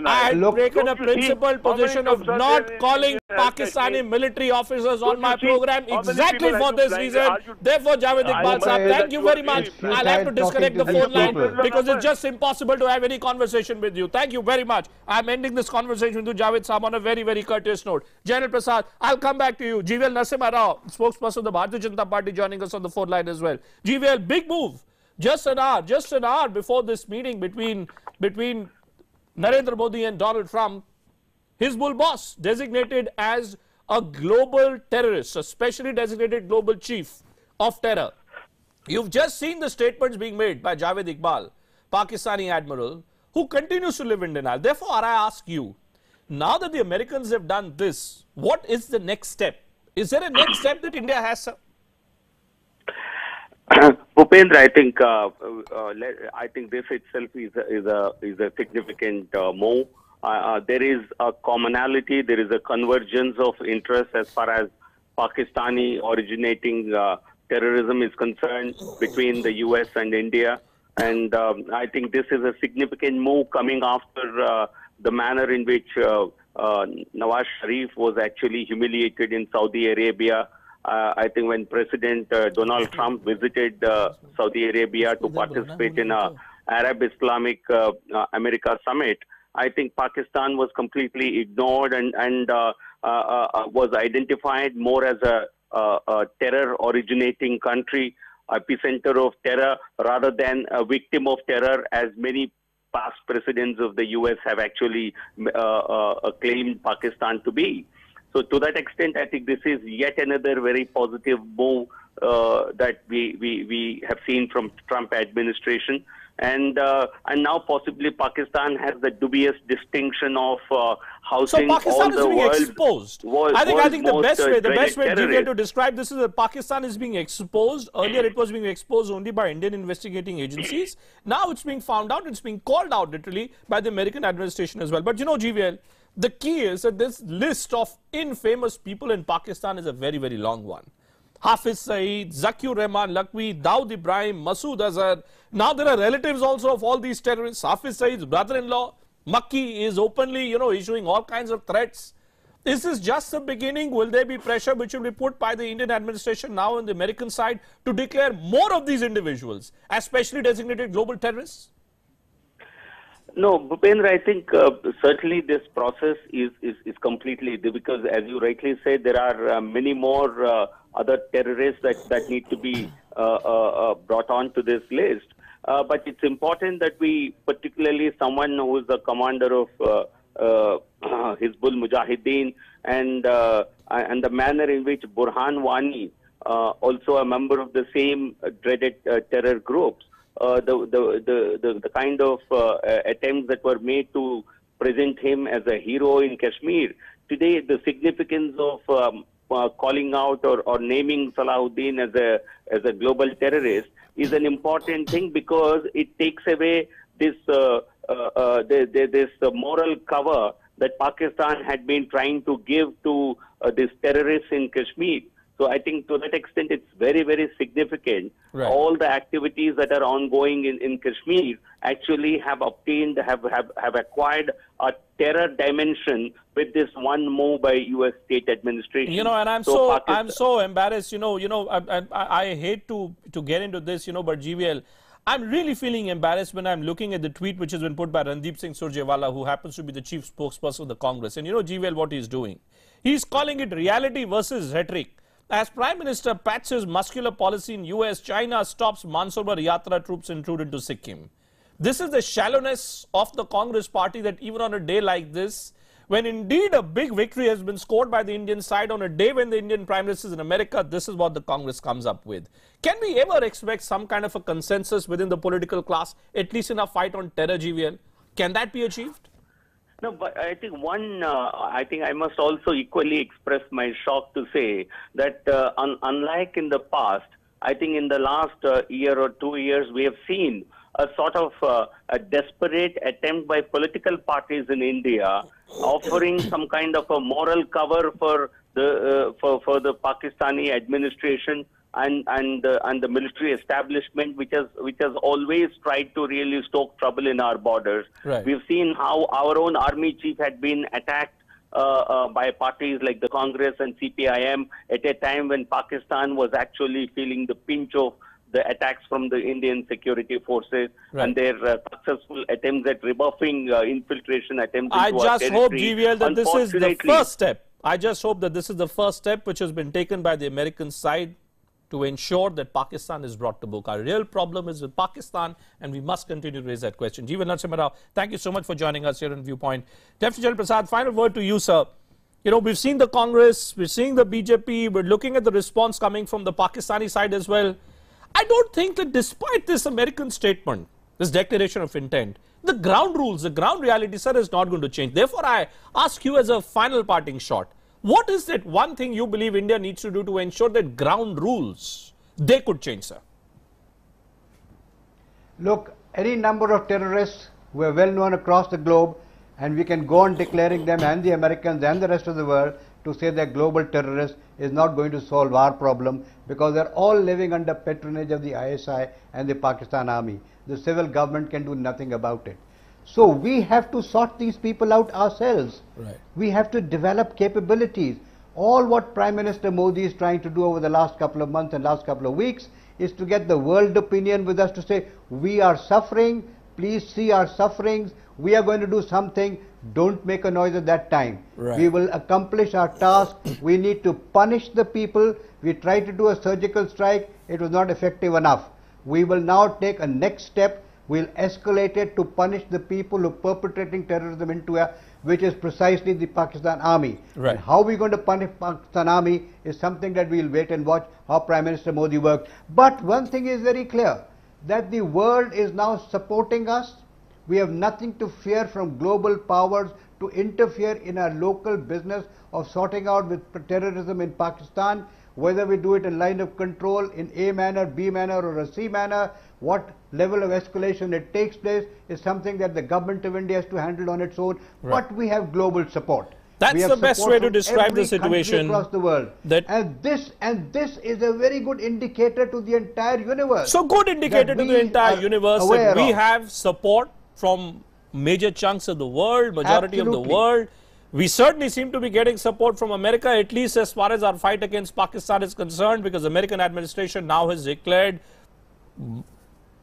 I had taken a principal position of not calling Pakistani military officers on my program exactly for this reason. Therefore, Javed Iqbal Saab, thank you very much. I'll have to disconnect the phone line because it's just impossible to have any conversation with you. Thank you very much. I'm ending this conversation with Javed Saab on a very, very courteous note. General Prasad, I'll come back to you. GVL Narasimha Rao, spokesperson of the Bharatiya Janata Party, joining us on the phone line as well. GVL, big move. Just an hour before this meeting between Narendra Modi and Donald Trump, Hizbul boss designated as a global terrorist, a specially designated global chief of terror. You've just seen the statements being made by Javed Iqbal, Pakistani admiral, who continues to live in denial. Therefore, I ask you, now that the Americans have done this, what is the next step? Is there a next step that India has? Bhupendra, I think this itself is a significant move. There is a commonality, there is a convergence of interest as far as Pakistani originating terrorism is concerned between the US and India. And I think this is a significant move coming after the manner in which Nawaz Sharif was actually humiliated in Saudi Arabia. I think when President Donald Trump visited Saudi Arabia to participate in a Arab Islamic America summit, I think Pakistan was completely ignored and was identified more as a terror originating country, epicenter of terror, rather than a victim of terror, as many past presidents of the US have actually claimed Pakistan to be. So to that extent, I think this is yet another very positive move that we have seen from Trump administration. And now possibly Pakistan has the dubious distinction of housing so Pakistan all is the being world's exposed. I think the best way to describe this is that Pakistan is being exposed. Earlier it was being exposed only by Indian investigating agencies. Now it's being found out, it's being called out literally by the American administration as well. But GVL, The key is that this list of infamous people in Pakistan is a very, very long one. Hafiz Saeed, Zakir Rahman Lakwi, Dawood Ibrahim, Masood Azhar. Now there are relatives also of all these terrorists. Hafiz Saeed's brother-in-law, Makki, is openly, issuing all kinds of threats. Is this just the beginning? Will there be pressure which will be put by the Indian administration now on the American side to declare more of these individuals as specially designated global terrorists? No, Bhupendra, I think certainly this process is completely, because as you rightly said, there are many more other terrorists that need to be brought on to this list. But it's important that we, particularly someone who is the commander of Hizbul Mujahideen and the manner in which Burhan Wani, also a member of the same dreaded terror groups, the kind of attempts that were made to present him as a hero in Kashmir. Today, the significance of calling out or naming Salahuddin as a global terrorist is an important thing, because it takes away this this moral cover that Pakistan had been trying to give to these terrorists in Kashmir. So I think to that extent it's very, very significant. Right. All the activities that are ongoing in Kashmir actually have acquired a terror dimension with this one move by U.S. state administration. And I'm so embarrassed. I hate to get into this, but GVL, I'm really feeling embarrassed when I'm looking at the tweet which has been put by Randeep Singh Surjewala, who happens to be the chief spokesperson of the Congress. And GVL, what he's doing? He's calling it reality versus rhetoric. As Prime Minister pats his muscular policy in US, China stops Mansoor Yatra troops intrude into Sikkim. This is the shallowness of the Congress party, that even on a day like this, when indeed a big victory has been scored by the Indian side, on a day when the Indian Prime Minister is in America, this is what the Congress comes up with. Can we ever expect some kind of a consensus within the political class, at least in a fight on terror, GVL? Can that be achieved? No, but I think I think I must also equally express my shock to say that unlike in the past, I think in the last year or 2 years, we have seen a sort of a desperate attempt by political parties in India offering some kind of a moral cover for the Pakistani administration and the military establishment, which has always tried to really stoke trouble in our borders. Right. We've seen how our own army chief had been attacked by parties like the Congress and CPIM at a time when Pakistan was actually feeling the pinch of the attacks from the Indian security forces. Right. And their successful attempts at rebuffing infiltration attempts I into our just hope, territory. GVL, that this is the Unfortunately, first step. I just hope that this is the first step which has been taken by the American side to ensure that Pakistan is brought to book. Our real problem is with Pakistan, and we must continue to raise that question. Jeevan Narasimha Rao, thank you so much for joining us here on Viewpoint. Deputy General Prasad, final word to you, sir. We've seen the Congress, we're seeing the BJP, we're looking at the response coming from the Pakistani side as well. I don't think that despite this American statement, this declaration of intent, the ground rules, the ground reality, sir, is not going to change. Therefore, I ask you as a final parting shot, what is that one thing you believe India needs to do to ensure that ground rules, they could change, sir? Look, any number of terrorists who are well known across the globe, and we can go on declaring them, and the Americans and the rest of the world, to say they're global terrorists is not going to solve our problem, because they're all living under patronage of the ISI and the Pakistan army. The civil government can do nothing about it. So we have to sort these people out ourselves. Right. We have to develop capabilities. All what Prime Minister Modi is trying to do over the last couple of months and last couple of weeks is to get the world opinion with us to say, we are suffering, please see our sufferings, we are going to do something, don't make a noise at that time. Right. We will accomplish our task. We need to punish the people. We tried to do a surgical strike, it was not effective enough. We will now take a next step. We'll escalate it to punish the people who are perpetrating terrorism in India, which is precisely the Pakistan army. Right. And how we're going to punish Pakistan army is something that we'll wait and watch how Prime Minister Modi works. But one thing is very clear, that the world is now supporting us. We have nothing to fear from global powers to interfere in our local business of sorting out with terrorism in Pakistan. whether we do it in line of control, in A manner, B manner or a C manner, what level of escalation it takes place is something that the government of India has to handle on its own, but we have global support. That's the best way to describe the situation across the world. And this is a very good indicator to the entire universe. So good indicator to the entire universe that we have support from major chunks of the world, majority of the world. We certainly seem to be getting support from America, at least as far as our fight against Pakistan is concerned, because the American administration now has declared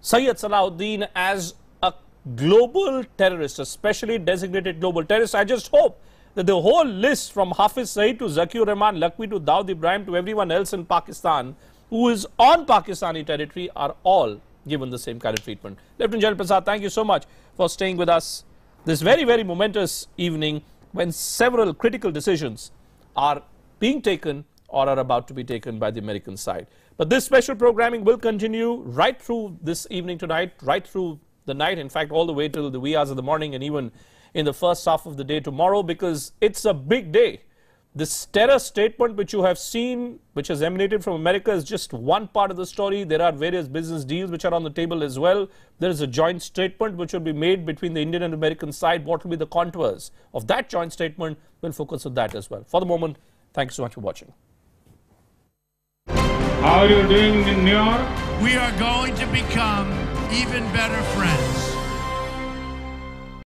Sayyid Salahuddin as a global terrorist, a specially designated global terrorist. I just hope that the whole list from Hafiz Saeed to Zakiur Rahman Lakhvi to Dawood Ibrahim to everyone else in Pakistan who is on Pakistani territory are all given the same kind of treatment. Lieutenant General Prasad, thank you so much for staying with us this very, very momentous evening when several critical decisions are being taken or are about to be taken by the American side. But this special programming will continue right through this evening tonight, right through the night, in fact, all the way till the wee hours of the morning and even in the first half of the day tomorrow, because it's a big day. This terror statement which you have seen, which has emanated from America, is just one part of the story. There are various business deals which are on the table as well. There is a joint statement which will be made between the Indian and American side. What will be the contours of that joint statement? We'll focus on that as well. For the moment, thank you so much for watching. How are you doing in New York? We are going to become even better friends.